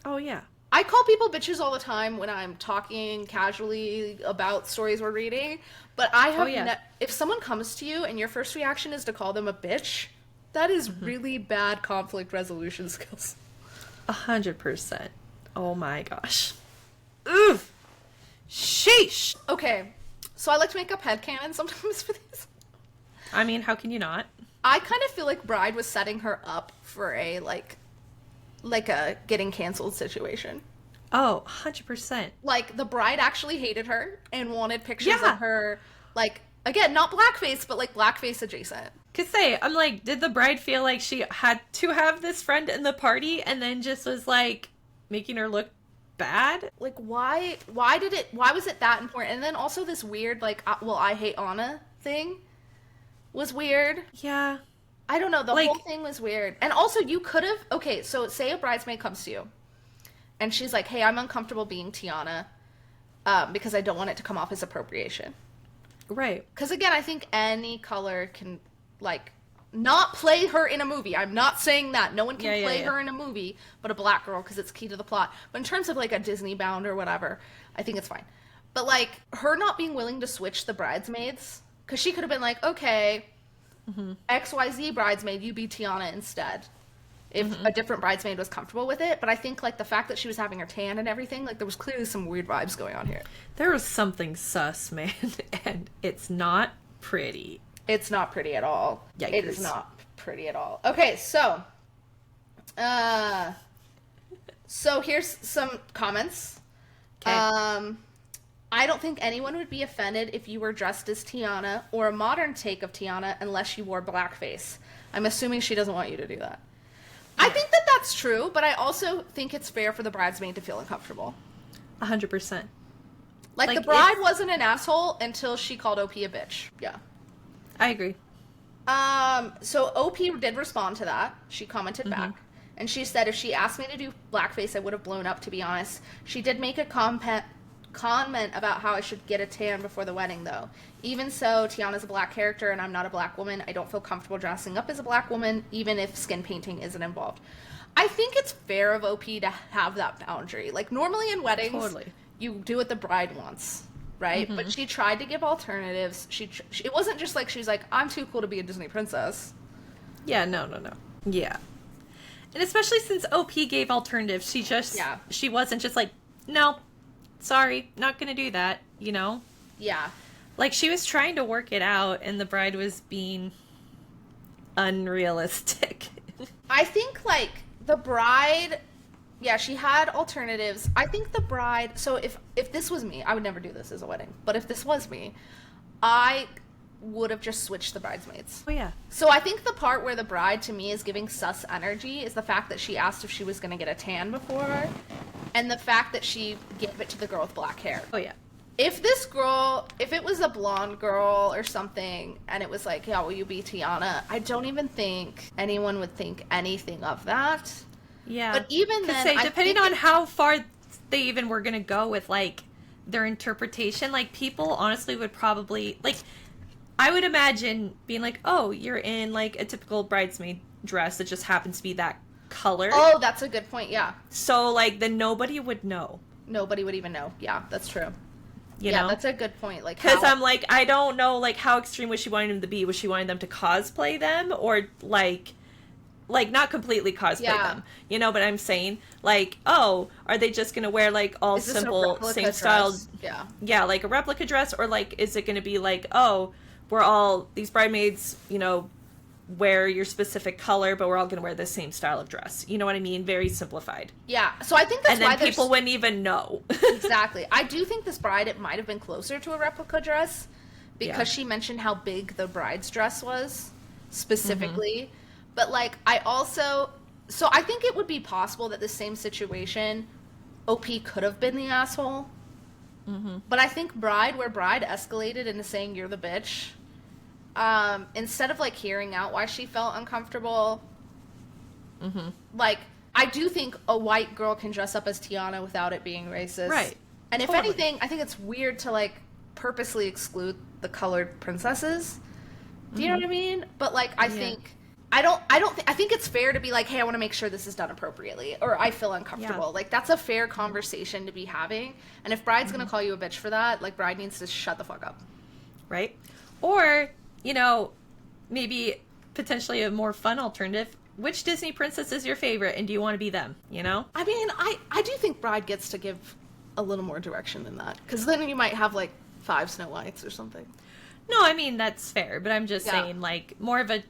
Oh, yeah. I call people bitches all the time when I'm talking casually about stories we're reading, but I have if someone comes to you and your first reaction is to call them a bitch, that is really bad conflict resolution skills. 100%. Oh my gosh. Oof. Sheesh. Okay, so I like to make up headcanon sometimes for these. I mean, how can you not? I kind of feel like Bride was setting her up for a, like a getting canceled situation. Oh, 100%. Like, the Bride actually hated her and wanted pictures of her, like, again, not blackface, but, like, blackface adjacent. Cause I'm like, did the bride feel like she had to have this friend in the party and then just was like making her look bad? Like, why was it that important? And then also this weird, like, well, I hate Anna thing was weird. Yeah. I don't know. The whole thing was weird. And also, you could have, okay, so say a bridesmaid comes to you and she's like, hey, I'm uncomfortable being Tiana because I don't want it to come off as appropriation. Right. Because again, I think any color can, like, not play her in a movie. I'm not saying that. No one can play her in a movie, but a black girl, because it's key to the plot. But in terms of, like, a Disney bound or whatever, I think it's fine. But, like, her not being willing to switch the bridesmaids, because she could have been like, okay, XYZ bridesmaid, you be Tiana instead. If a different bridesmaid was comfortable with it. But I think, like, the fact that she was having her tan and everything, like, there was clearly some weird vibes going on here. There was something sus, man, and it's not pretty. It's not pretty at all. Yikers. It is not pretty at all. Okay, so here's some comments. Okay. I don't think anyone would be offended if you were dressed as Tiana or a modern take of Tiana unless you wore blackface. I'm assuming she doesn't want you to do that. I think that that's true, but I also think it's fair for the bridesmaid to feel uncomfortable. 100%. Like the bride wasn't an asshole until she called OP a bitch. Yeah. I agree. So OP did respond to that. She commented back. And she said, if she asked me to do blackface, I would have blown up, to be honest. She did make a comment about how I should get a tan before the wedding, though. Even so, Tiana's a black character and I'm not a black woman. I don't feel comfortable dressing up as a black woman, even if skin painting isn't involved. I think it's fair of OP to have that boundary. Like, normally in weddings, you do what the bride wants, right? But she tried to give alternatives. It wasn't just like she's like, I'm too cool to be a Disney princess. Yeah, no. Yeah. And especially since OP gave alternatives, she wasn't just like, no, sorry, not gonna do that, you know? Yeah. Like, she was trying to work it out, and the bride was being unrealistic. I think, like, the bride, yeah, she had alternatives. I think the bride, so if this was me, I would never do this as a wedding, but if this was me, I would have just switched the bridesmaids. Oh, yeah. So I think the part where the bride, to me, is giving sus energy is the fact that she asked if she was going to get a tan before her, and the fact that she gave it to the girl with black hair. Oh, yeah. If it was a blonde girl or something, and it was like, yeah, will you be Tiana? I don't even think anyone would think anything of that. Yeah. But even then, depending on how far they even were going to go with, like, their interpretation, like, people honestly would probably, like, I would imagine being like, oh, you're in, like, a typical bridesmaid dress that just happens to be that color. Oh, that's a good point, yeah. So, like, then nobody would know. Nobody would even know. Yeah, that's true. You know? That's a good point. Like, because I'm like, I don't know, like, how extreme was she wanting them to be? Was she wanting them to cosplay them, or like not completely cosplay them? You know, but I'm saying, like, oh, are they just gonna wear like all simple, same style? Yeah, like a replica dress, or like, is it gonna be like, oh, we're all these bridesmaids, you know, wear your specific color, but we're all gonna wear the same style of dress. You know what I mean? Very simplified. Yeah. So I think that's why people wouldn't even know. Exactly. I do think this bride, it might have been closer to a replica dress because she mentioned how big the bride's dress was specifically. But like, I think it would be possible that the same situation, OP could have been the asshole. But I think where bride escalated into saying you're the bitch, instead of like hearing out why she felt uncomfortable, like, I do think a white girl can dress up as Tiana without it being racist. Right. And if anything, I think it's weird to like purposely exclude the colored princesses. Do you know what I mean? But like, I think it's fair to be like, hey, I want to make sure this is done appropriately, or I feel uncomfortable. Like, that's a fair conversation to be having. And if bride's gonna call you a bitch for that, like, bride needs to shut the fuck up. Right? Or, you know, maybe potentially a more fun alternative. Which Disney princess is your favorite, and do you want to be them, you know? I mean, I do think bride gets to give a little more direction than that, because then you might have, like, 5 Snow Whites or something. No, I mean, that's fair, but I'm just saying, like, more of a...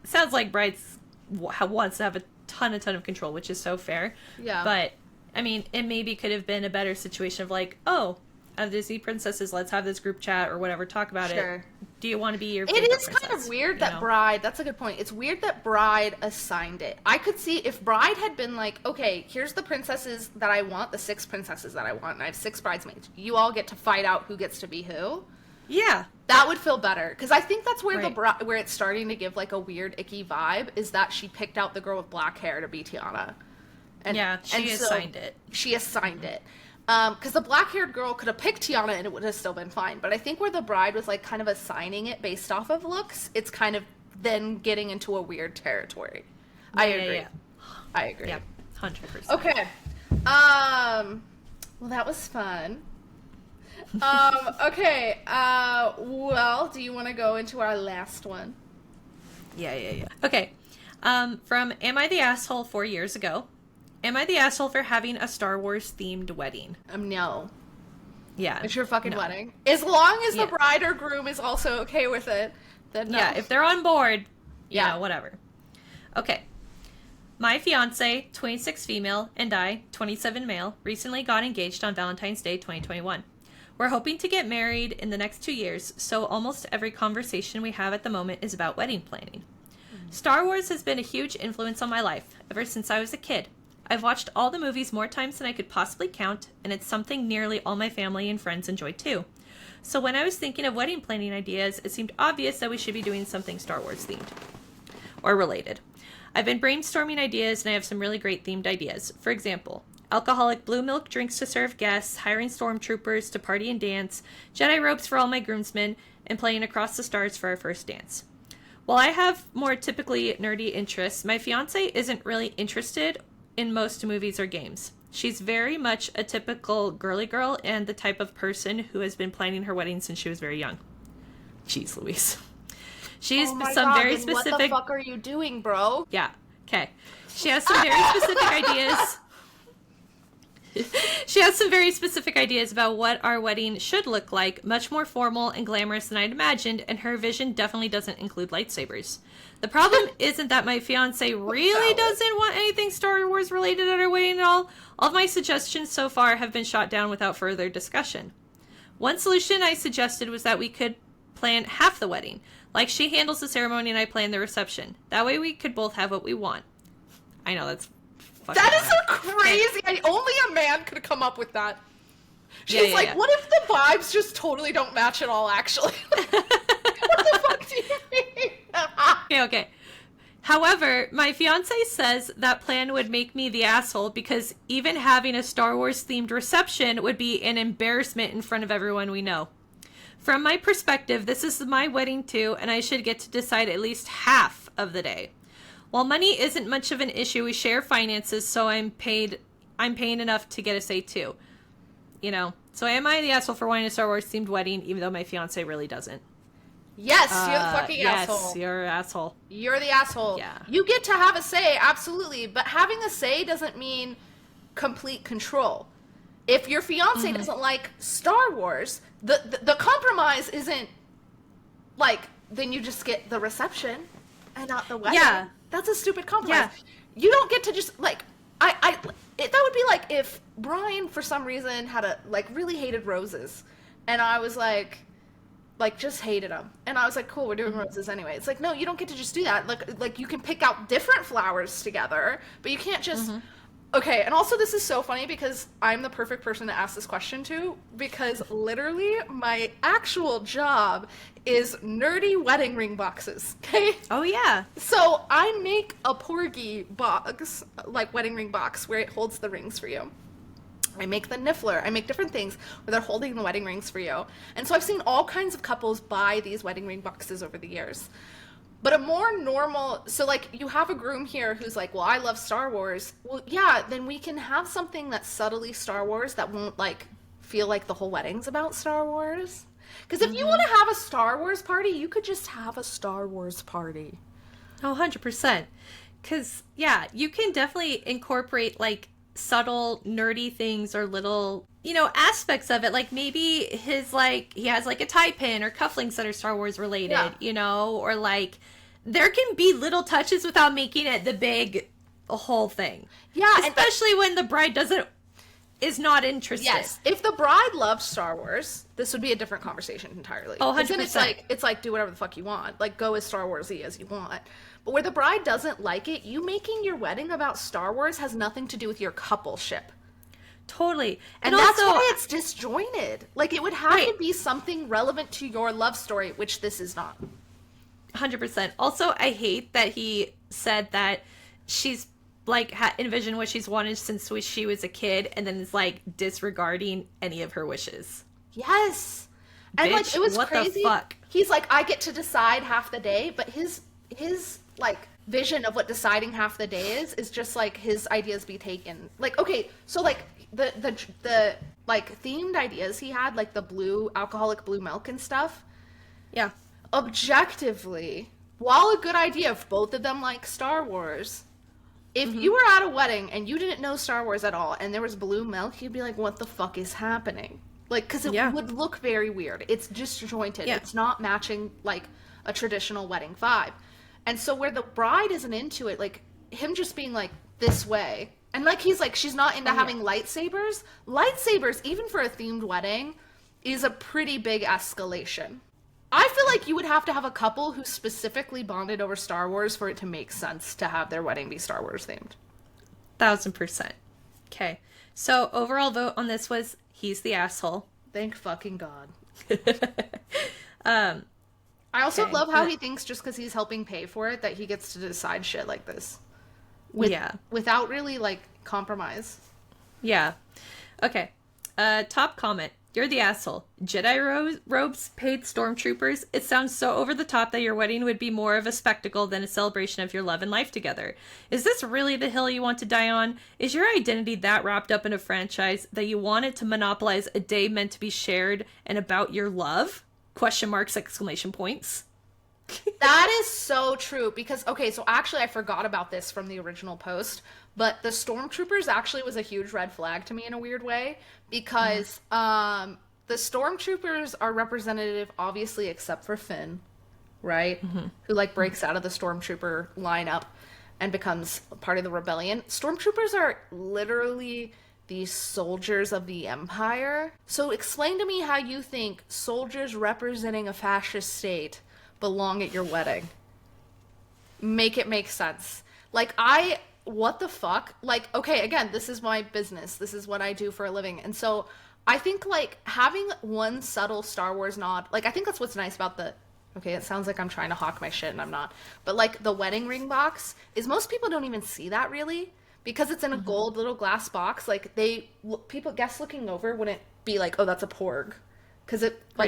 sounds like bride's wants to have a ton of control, which is so fair. Yeah. But, I mean, it maybe could have been a better situation of, like, oh, of Disney princesses, let's have this group chat or whatever, talk about it. Do you want to be your favorite princess? It is kind of weird that Bride, that's a good point. It's weird that Bride assigned it. I could see if Bride had been like, okay, here's the princesses that I want, the 6 princesses that I want, and I have 6 bridesmaids. You all get to fight out who gets to be who. Yeah. That would feel better. Because I think that's where where it's starting to give like a weird, icky vibe, is that she picked out the girl with black hair to be Tiana. And, she assigned it. She assigned it. Because the black-haired girl could have picked Tiana and it would have still been fine. But I think where the Bride was like kind of assigning it based off of looks, it's kind of then getting into a weird territory. I agree. Yeah. I agree. Yeah, 100%. Okay. Well, that was fun. Okay. Well, do you want to go into our last one? Yeah. Okay. From Am I the Asshole 4 years ago? Am I the asshole for having a Star Wars themed wedding? No. Yeah. It's your fucking wedding. As long as the bride or groom is also okay with it, then no. Yeah, if they're on board, you know, whatever. Okay. My fiance, 26 female, and I, 27 male, recently got engaged on Valentine's Day 2021. We're hoping to get married in the next 2 years, so almost every conversation we have at the moment is about wedding planning. Star Wars has been a huge influence on my life ever since I was a kid. I've watched all the movies more times than I could possibly count, and it's something nearly all my family and friends enjoy too. So when I was thinking of wedding planning ideas, it seemed obvious that we should be doing something Star Wars themed. Or related. I've been brainstorming ideas, and I have some really great themed ideas. For example, alcoholic blue milk drinks to serve guests, hiring stormtroopers to party and dance, Jedi robes for all my groomsmen, and playing Across the Stars for our first dance. While I have more typically nerdy interests, my fiance isn't really interested in most movies or games. She's very much a typical girly girl and the type of person who has been planning her wedding since she was very young. Jeez Louise. She's very specific... What the fuck are you doing, bro? Yeah. Okay. She has some very specific ideas. She has some very specific ideas about what our wedding should look like, much more formal and glamorous than I'd imagined, and her vision definitely doesn't include lightsabers. The problem isn't that my fiance really doesn't want anything Star Wars related at our wedding at all. All of my suggestions so far have been shot down without further discussion. One solution I suggested was that we could plan half the wedding. Like she handles the ceremony and I plan the reception. That way we could both have what we want. I know, that's fucking That is so crazy. Only a man could come up with that. She's what if the vibes just totally don't match at all, actually? What the fuck do you mean? Okay. However, my fiance says that plan would make me the asshole because even having a Star Wars themed reception would be an embarrassment in front of everyone we know. From my perspective, this is my wedding too, and I should get to decide at least half of the day. While money isn't much of an issue, we share finances, so I'm paying enough to get a say too. You know, so am I the asshole for wanting a Star Wars themed wedding, even though my fiance really doesn't? Yes, you're the fucking asshole. Yes, you're an asshole. You're the asshole. Yeah. You get to have a say, absolutely, but having a say doesn't mean complete control. If your fiance doesn't like Star Wars, the compromise isn't like, then you just get the reception and not the wedding. Yeah. That's a stupid compromise. Yeah. You don't get to just, like, that would be like if Brian, for some reason, really hated roses, and I was like, just hated them. And I was like, cool, we're doing roses anyway. It's like, no, you don't get to just do that. Like you can pick out different flowers together, but you can't just... Okay, and also this is so funny because I'm the perfect person to ask this question to, because literally my actual job is nerdy wedding ring boxes, okay? Oh, yeah. So I make a porgy box, like wedding ring box, where it holds the rings for you. I make the niffler. I make different things where they're holding the wedding rings for you. And so I've seen all kinds of couples buy these wedding ring boxes over the years. But a more normal, so like you have a groom here who's like, well, I love Star Wars. Well, yeah, then we can have something that's subtly Star Wars that won't like feel like the whole wedding's about Star Wars. Because if you want to have a Star Wars party, you could just have a Star Wars party. Oh, 100%. Because, yeah, you can definitely incorporate like subtle nerdy things or little, aspects of it. Like maybe he has like a tie pin or cufflinks that are Star Wars related, or like there can be little touches without making it the whole thing. Yeah. Especially when the bride doesn't is not interested. Yes. If the bride loved Star Wars, this would be a different conversation entirely. Oh, 100%. Then it's like do whatever the fuck you want. Like go as Star Wars-y as you want. But where the bride doesn't like it, you making your wedding about Star Wars has nothing to do with your coupleship. Totally. And that's also, why it's disjointed. Like it would have to be something relevant to your love story, which this is not. 100%. Also, I hate that he said that she's like envisioned what she's wanted since she was a kid, and then is like disregarding any of her wishes. Yes. And Bitch, like it was what crazy. The fuck? He's like, I get to decide half the day, but his like vision of what deciding half the day is just like his ideas be taken. Like, okay, so like the like themed ideas he had, like the blue alcoholic blue milk and stuff. Yeah. Objectively, while a good idea if both of them like Star Wars, if you were at a wedding and you didn't know Star Wars at all and there was blue milk, you'd be like, what the fuck is happening? Like, because it would look very weird. It's disjointed. Yeah. It's not matching like a traditional wedding vibe. And so where the bride isn't into it, like him just being like this way, and like he's like, she's not into having lightsabers. Lightsabers, even for a themed wedding, is a pretty big escalation. I feel like you would have to have a couple who specifically bonded over Star Wars for it to make sense to have their wedding be Star Wars themed. 1000%. Okay. So overall vote on this was he's the asshole. Thank fucking God. I also love how he thinks just because he's helping pay for it that he gets to decide shit like this. Without really like compromise. Yeah. Okay. Top comment. You're the asshole. Jedi robes, paid stormtroopers. It sounds so over the top that your wedding would be more of a spectacle than a celebration of your love and life together. Is this really the hill you want to die on? Is your identity that wrapped up in a franchise that you wanted to monopolize a day meant to be shared and about your love? Question marks, exclamation points. That is so true because, okay, so actually I forgot about this from the original post, but the stormtroopers actually was a huge red flag to me in a weird way because the stormtroopers are representative, obviously, except for Finn, right? Who like breaks out of the stormtrooper lineup and becomes part of the rebellion. Stormtroopers are literally the soldiers of the Empire. So explain to me how you think soldiers representing a fascist state belong at your wedding. Make it make sense. Like, what the fuck? Like, okay, again, this is my business. This is what I do for a living. And so I think, like, having one subtle Star Wars nod, like, I think that's what's nice about okay, it sounds like I'm trying to hawk my shit and I'm not. But, like, the wedding ring box is most people don't even see that really because it's in a gold little glass box. Like, guests looking over wouldn't be like, oh, that's a porg. Because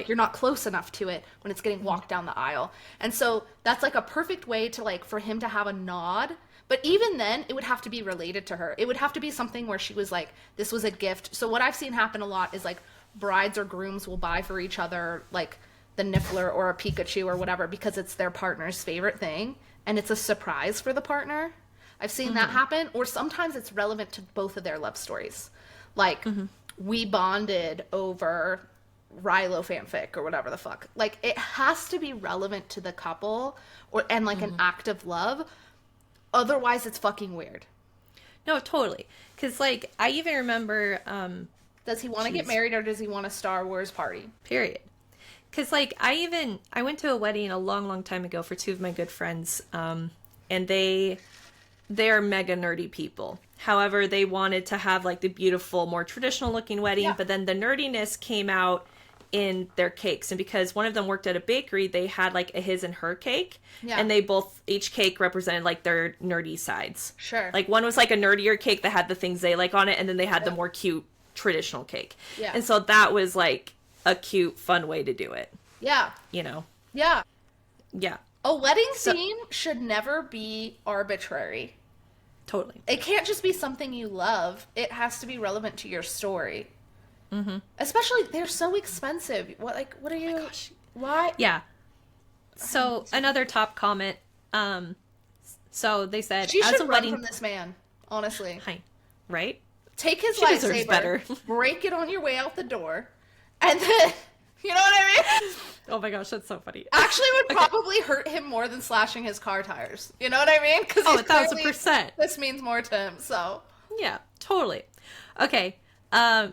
you're not close enough to it when it's getting walked down the aisle. And so that's like a perfect way to like for him to have a nod. But even then, it would have to be related to her. It would have to be something where she was like, this was a gift. So what I've seen happen a lot is like brides or grooms will buy for each other like the Niffler or a Pikachu or whatever because it's their partner's favorite thing. And it's a surprise for the partner. I've seen that happen. Or sometimes it's relevant to both of their love stories. Like, we bonded over Rilo fanfic or whatever the fuck. Like, it has to be relevant to the couple and like an act of love. Otherwise, it's fucking weird. No, totally. Because, like, I even remember... does he want to get married or does he want a Star Wars party? Period. Because, like, I went to a wedding a long, long time ago for two of my good friends. And they are mega nerdy people. However, they wanted to have, like, the beautiful, more traditional-looking wedding. But then the nerdiness came out in their cakes, and because one of them worked at a bakery, they had like a his and her cake, and they each cake represented like their nerdy sides. Sure. Like one was like a nerdier cake that had the things they like on it, and then they had the more cute traditional cake. Yeah. And so that was like a cute, fun way to do it. Yeah. You know. Yeah. Yeah. A wedding theme should never be arbitrary. Totally. It can't just be something you love. It has to be relevant to your story. Especially, they're so expensive. What are you... Oh my gosh. Why? Yeah. So, another top comment. So, they said... She should run from this man, honestly. Right? Take his lightsaber, better. Break it on your way out the door, and then... You know what I mean? Oh my gosh, that's so funny. Actually, would probably hurt him more than slashing his car tires. You know what I mean? Oh, 1,000%. This means more to him, so... Yeah, totally. Okay.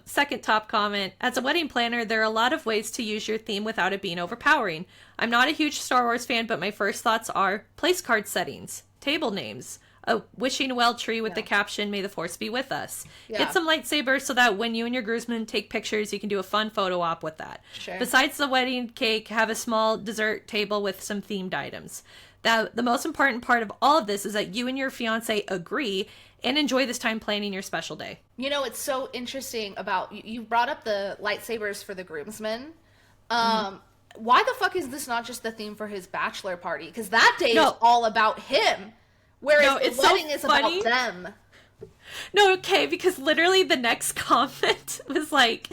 Second top comment. As a wedding planner, there are a lot of ways to use your theme without it being overpowering. I'm not a huge Star Wars fan, but my first thoughts are place card settings, table names, a wishing well tree with the caption, "May the Force be with us." Yeah. Get some lightsabers so that when you and your groomsmen take pictures, you can do a fun photo op with that. Sure. Besides the wedding cake, have a small dessert table with some themed items. The most important part of all of this is that you and your fiance agree and enjoy this time planning your special day. You know, it's so interesting about, you brought up the lightsabers for the groomsmen. Why the fuck is this not just the theme for his bachelor party? Because that day is all about him. Whereas the wedding is about them. No, okay, because literally the next comment was like,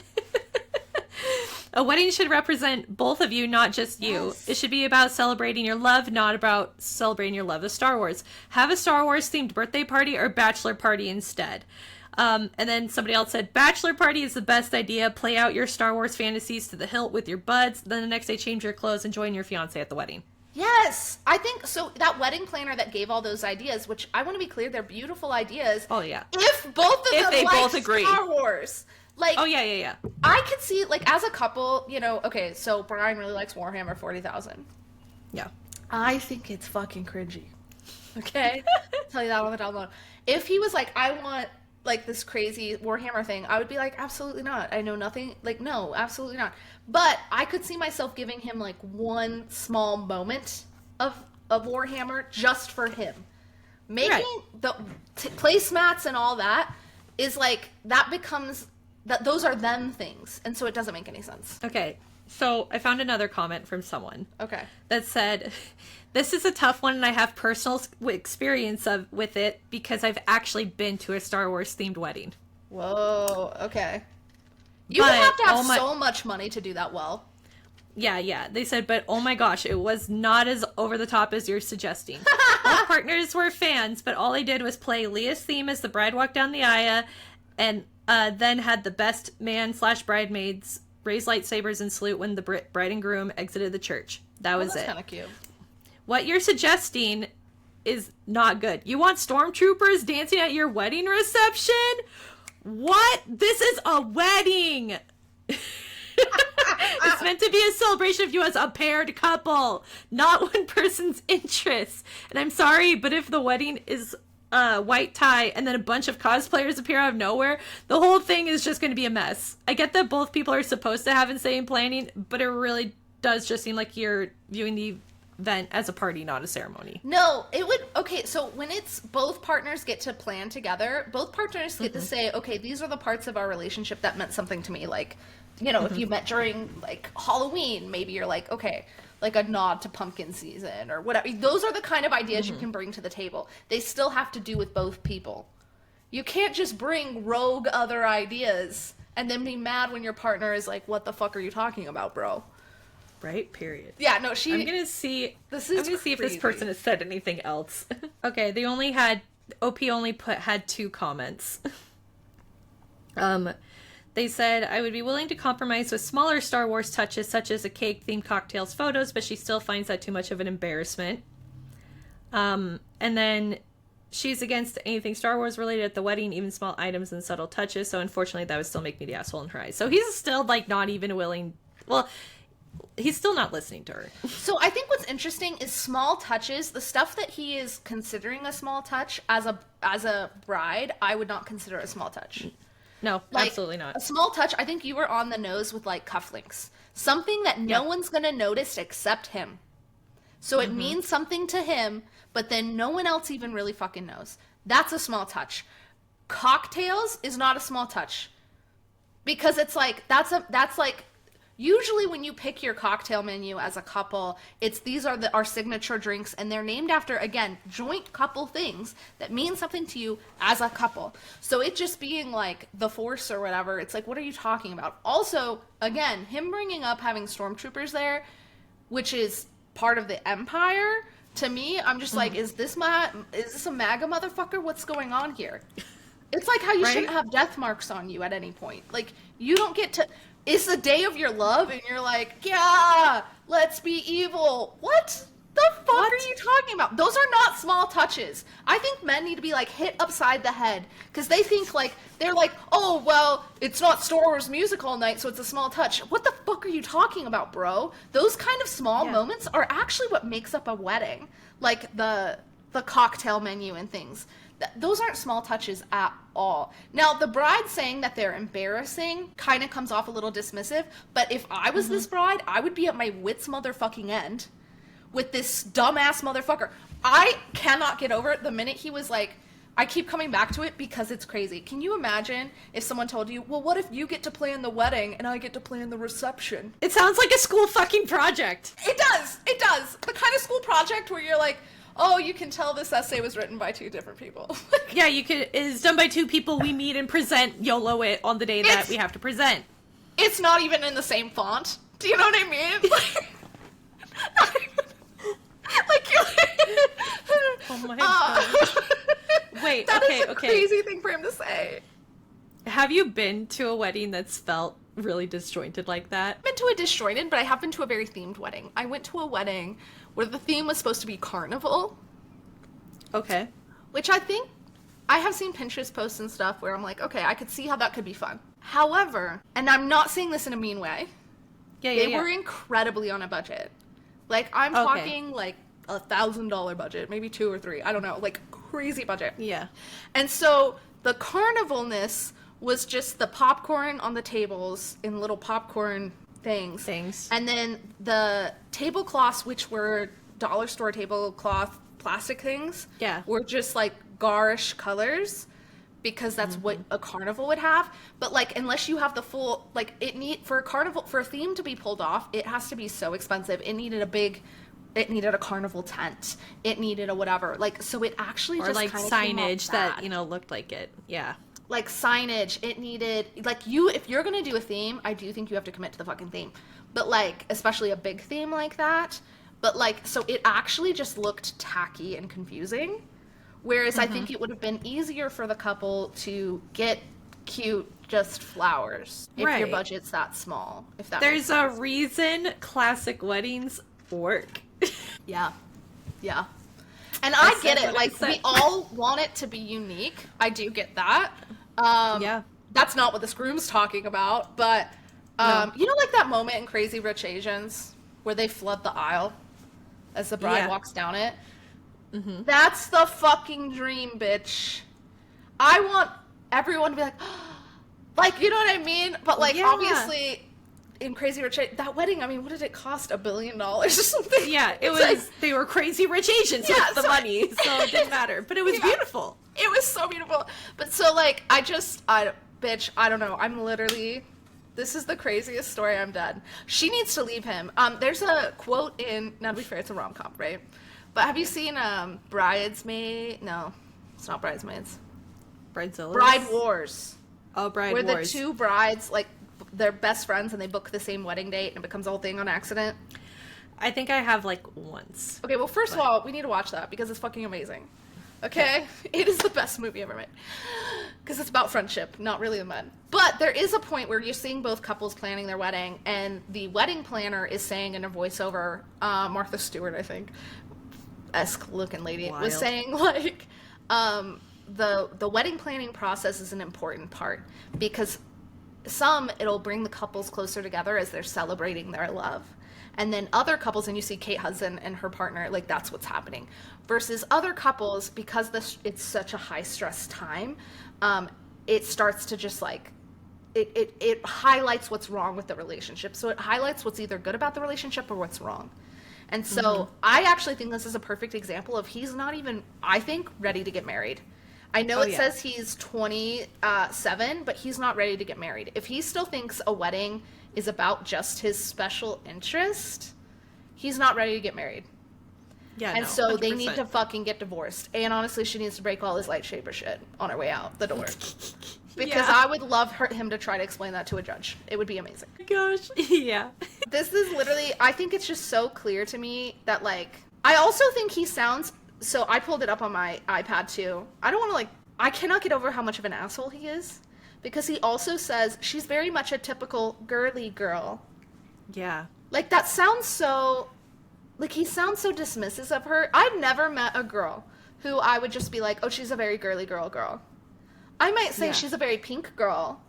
a wedding should represent both of you, not just you. Yes. It should be about celebrating your love, not about celebrating your love of Star Wars. Have a Star Wars themed birthday party or bachelor party instead. And then somebody else said, bachelor party is the best idea. Play out your Star Wars fantasies to the hilt with your buds. Then the next day, change your clothes and join your fiance at the wedding. Yes, I think so. That wedding planner that gave all those ideas, which I want to be clear, they're beautiful ideas. Oh yeah. If both of them like agree. Star Wars, like, oh yeah. I could see, like, as a couple, you know. Okay, so Brian really likes Warhammer 40,000. Yeah. I think it's fucking cringy. Okay, tell you that on the download. If he was like, I want like this crazy Warhammer thing, I would be like, absolutely not. I know nothing. Like, no, absolutely not. But I could see myself giving him like one small moment of Warhammer just for him. Making the placemats and all that is like, that becomes, that those are them things. And so it doesn't make any sense. Okay. So I found another comment from someone. Okay. That said, this is a tough one and I have personal experience with it because I've actually been to a Star Wars themed wedding. Whoa. Okay. You would have to have so much money to do that well. Yeah. They said, but oh my gosh, it was not as over the top as you're suggesting. All partners were fans, but all I did was play Leah's theme as the bride walked down the aisle and then had the best man/bridesmaids raise lightsabers and salute when the bride and groom exited the church. That was it. That's kind of cute. What you're suggesting is not good. You want stormtroopers dancing at your wedding reception? What? This is a wedding. It's meant to be a celebration of you as a paired couple, not one person's interests. And I'm sorry, but if the wedding is a white tie and then a bunch of cosplayers appear out of nowhere, the whole thing is just going to be a mess. I get that both people are supposed to have say in planning, but it really does just seem like you're viewing the event as a party, not a ceremony. No, it would. Okay, so when it's both partners get to plan together, both partners get to say, okay, these are the parts of our relationship that meant something to me. Like, you know, if you met during like Halloween, maybe you're like, okay, like a nod to pumpkin season or whatever. Those are the kind of ideas you can bring to the table. They still have to do with both people. You can't just bring rogue other ideas and then be mad when your partner is like, what the fuck are you talking about, bro? Right? Period. Yeah, no, I'm gonna see if this person has said anything else. Okay, they only had OP only had 2 comments. They said, I would be willing to compromise with smaller Star Wars touches such as a cake, themed cocktails, photos, but she still finds that too much of an embarrassment. And then she's against anything Star Wars related at the wedding, even small items and subtle touches. So unfortunately, that would still make me the asshole in her eyes. So he's still like not even willing. Well, he's still not listening to her. So I think what's interesting is small touches. The stuff that he is considering a small touch as a bride, I would not consider a small touch. No, like, absolutely not. A small touch, I think you were on the nose with like cufflinks. Something that no one's going to notice except him. So it means something to him, but then no one else even really fucking knows. That's a small touch. Cocktails is not a small touch. Because it's like, that's like, usually when you pick your cocktail menu as a couple, these are our signature drinks, and they're named after, again, joint couple things that mean something to you as a couple. So it just being like the Force or whatever, it's like, what are you talking about? Also, again, him bringing up having stormtroopers there, which is part of the Empire, to me, I'm just like, is this a MAGA motherfucker? What's going on here? It's like how you shouldn't have death marks on you at any point. Like, you don't get to... It's the day of your love, and you're like, yeah, let's be evil. What? The fuck What? are you talking about? Those are not small touches. I think men need to be like hit upside the head because they think like they're like, oh well, it's not Star Wars musical night, so it's a small touch. What the fuck are you talking about, bro? Those kind of small moments are actually what makes up a wedding, like the cocktail menu and things. Those aren't small touches at all. Now, the bride saying that they're embarrassing kind of comes off a little dismissive, but if I was this bride, I would be at my wits motherfucking end with this dumbass motherfucker. I cannot get over it the minute he was like, I keep coming back to it because it's crazy. Can you imagine if someone told you, well, what if you get to plan the wedding and I get to plan the reception? It sounds like a school fucking project. It does. It does. The kind of school project where you're like, oh, you can tell this essay was written by 2 different people. Yeah, it's done by 2 people we meet and present YOLO it on the day that we have to present. It's not even in the same font. Do you know what I mean? Like you. Oh my god. Wait, that okay, is a crazy thing for him to say. Have you been to a wedding that's felt really disjointed like that? I've been to a disjointed, but I have been to a very themed wedding. I went to a wedding where the theme was supposed to be carnival. Okay. Which I think I have seen Pinterest posts and stuff where I'm like, okay, I could see how that could be fun. However, and I'm not saying this in a mean way, they were incredibly on a budget. Like, I'm talking like $1,000 budget, maybe 2 or 3, I don't know, like crazy budget. Yeah. And so the carnivalness was just the popcorn on the tables in little popcorn things. And then the tablecloths, which were dollar store tablecloth plastic things, were just like garish colors because that's what a carnival would have. But like, unless you have the full, like, for a carnival, for a theme to be pulled off, it has to be so expensive. It needed a carnival tent. It needed a whatever. Like, so it actually just like kind of signage that, looked like it. Yeah. Like signage, it needed, like, if you're gonna do a theme, I do think you have to commit to the fucking theme. But like, especially a big theme like that. But like, so it actually just looked tacky and confusing. Whereas I think it would have been easier for the couple to get cute just flowers if your budget's that small. If that There's a reason classic weddings work. Yeah. And I get it. Like, we all want it to be unique. I do get that. That's not what this groom's talking about. But, you know, like that moment in Crazy Rich Asians where they flood the aisle as the bride walks down it? That's the fucking dream, bitch. I want everyone to be like, like, you know what I mean? But, like, obviously, in Crazy Rich Asians, that wedding, I mean, what did it cost? $1 billion or something? Yeah, it was, like, they were crazy rich Asians with the money, so it didn't matter. But it was beautiful. It was so beautiful. But so, like, bitch, I don't know. I'm literally, this is the craziest story. I'm done. She needs to leave him. There's a quote in, now to be fair, it's a rom-com, right? But have you seen Bridesmaid? No, it's not Bridesmaids. Bridezillas? Bride Wars. Oh, Bride Where Wars. the 2 brides, like, they're best friends and they book the same wedding date and it becomes a whole thing on accident. I think I have, like, once. Okay, well, first of all, we need to watch that because it's fucking amazing. Okay? It is the best movie ever made. Because it's about friendship, not really the men. But there is a point where you're seeing both couples planning their wedding and the wedding planner is saying in a voiceover, Martha Stewart, I think, esque looking lady, was saying, like, the wedding planning process is an important part because it'll bring the couples closer together as they're celebrating their love. And then other couples, and you see Kate Hudson and her partner, like, that's what's happening. Versus other couples, because it's such a high-stress time, it starts to just, like, it highlights what's wrong with the relationship. So it highlights what's either good about the relationship or what's wrong. And so I actually think this is a perfect example of he's not even, I think, ready to get married. I know it says he's 27, but he's not ready to get married. If he still thinks a wedding is about just his special interest, he's not ready to get married. Yeah, and so 100%. They need to fucking get divorced. And honestly, she needs to break all his lightsaber shit on her way out the door. Because I would love him to try to explain that to a judge. It would be amazing. Oh my gosh. Yeah. This is literally, I think it's just so clear to me that, like, I also think he sounds, so I pulled it up on my iPad too. I don't want to, like, I cannot get over how much of an asshole he is. Because he also says she's very much a typical girly girl. Yeah. Like, that sounds so, like, he sounds so dismissive of her. I've never met a girl who I would just be like, oh, she's a very girly girl. I might say she's a very pink girl.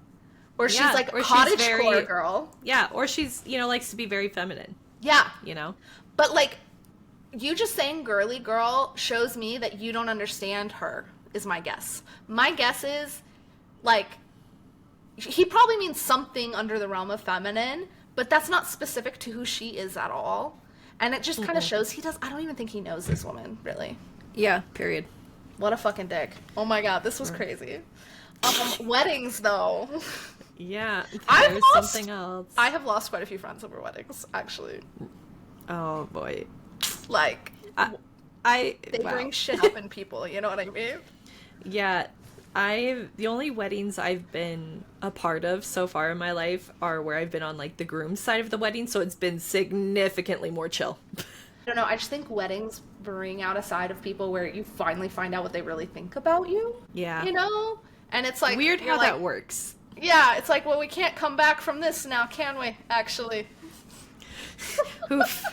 Or she's like a cottagecore girl. Yeah, or she's, likes to be very feminine. Yeah. You know? But, like, you just saying girly girl shows me that you don't understand her, is my guess. My guess is, like, he probably means something under the realm of feminine, but that's not specific to who she is at all. And it just kind of shows I don't even think he knows this woman, really. Yeah, period. What a fucking dick. Oh my god, this was crazy. Weddings, though. Yeah, there's something else. I have lost quite a few friends over weddings, actually. Oh, boy. Like, they bring shit up in people, you know what I mean? Yeah, the only weddings I've been a part of so far in my life are where I've been on, like, the groom's side of the wedding, so it's been significantly more chill. I don't know, I just think weddings bring out a side of people where you finally find out what they really think about you. Yeah. You know? And it's like... Weird how that works. Yeah, it's like, well, we can't come back from this now, can we, actually? Oof.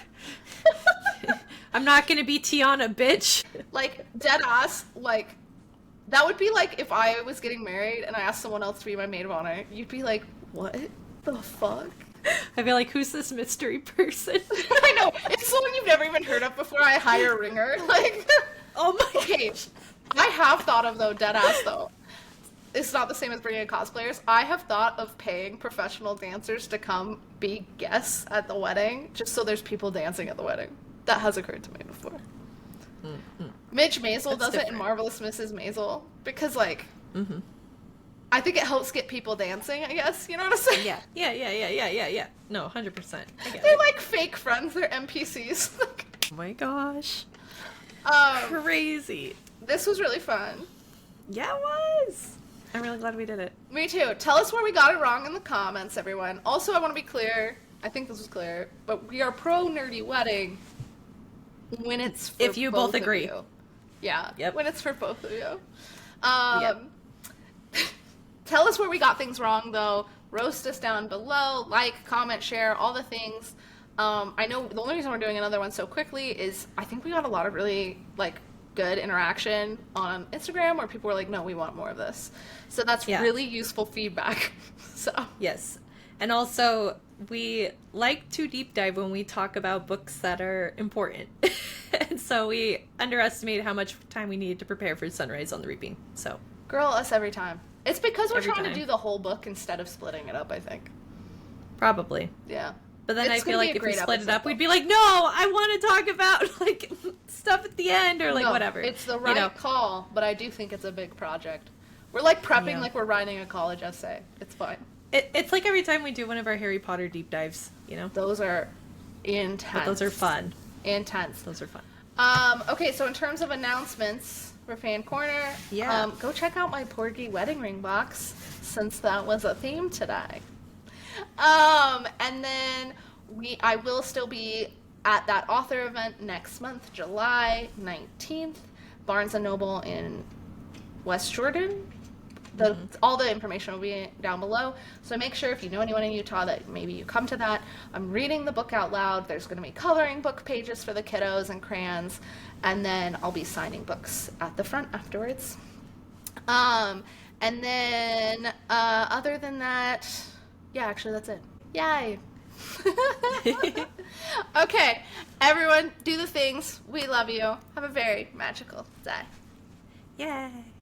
I'm not gonna be Tiana, bitch. Like, dead ass, like, that would be like if I was getting married and I asked someone else to be my maid of honor. You'd be like, what the fuck? I'd be like, who's this mystery person? I know, it's someone you've never even heard of before. I hire a ringer. Like, oh my okay, I have thought of, though, dead ass, though. It's not the same as bringing in cosplayers. I have thought of paying professional dancers to come be guests at the wedding, just so there's people dancing at the wedding. That has occurred to me before. Mm-hmm. Midge Maisel does it in Marvelous Mrs. Maisel because, like, I think it helps get people dancing, I guess. You know what I'm saying? Yeah. No, 100%. They're like fake friends. They're NPCs. Oh my gosh. Crazy. This was really fun. Yeah, it was. I'm really glad we did it. Me too. Tell us where we got it wrong in the comments, everyone. Also, I want to be clear. I think this was clear, but we are pro nerdy wedding when it's for if you both agree. You. Yeah. Yep. When it's for both of you. Yep. Tell us where we got things wrong, though. Roast us down below. Like, comment, share, all the things. I know the only reason we're doing another one so quickly is I think we got a lot of really, like, good interaction on Instagram where people were like, no, we want more of this. So that's really useful feedback. So yes. And also, we like to deep dive when we talk about books that are important. And so we underestimated how much time we needed to prepare for Sunrise on the Reaping. So girl, us every time. It's because we're trying to do the whole book instead of splitting it up, I think. Probably. Yeah. But then I feel like if we split it up, we'd be like, no, I want to talk about, like, stuff at the end or, like, whatever. It's the right call, but I do think it's a big project. We're, like, prepping like we're writing a college essay. It's fine. It's like every time we do one of our Harry Potter deep dives, you know? Those are intense. But those are fun. Intense. Those are fun. Okay, so in terms of announcements for FanCorner, go check out my Porgy wedding ring box, since that was a theme today. And then I will still be at that author event next month, July 19th, Barnes & Noble in West Jordan. All the information will be down below. So make sure if you know anyone in Utah that maybe you come to that. I'm reading the book out loud. There's going to be coloring book pages for the kiddos and crayons. And then I'll be signing books at the front afterwards. And then other than that, yeah, actually that's it. Yay. Okay, everyone, do the things. We love you. Have a very magical day. Yay.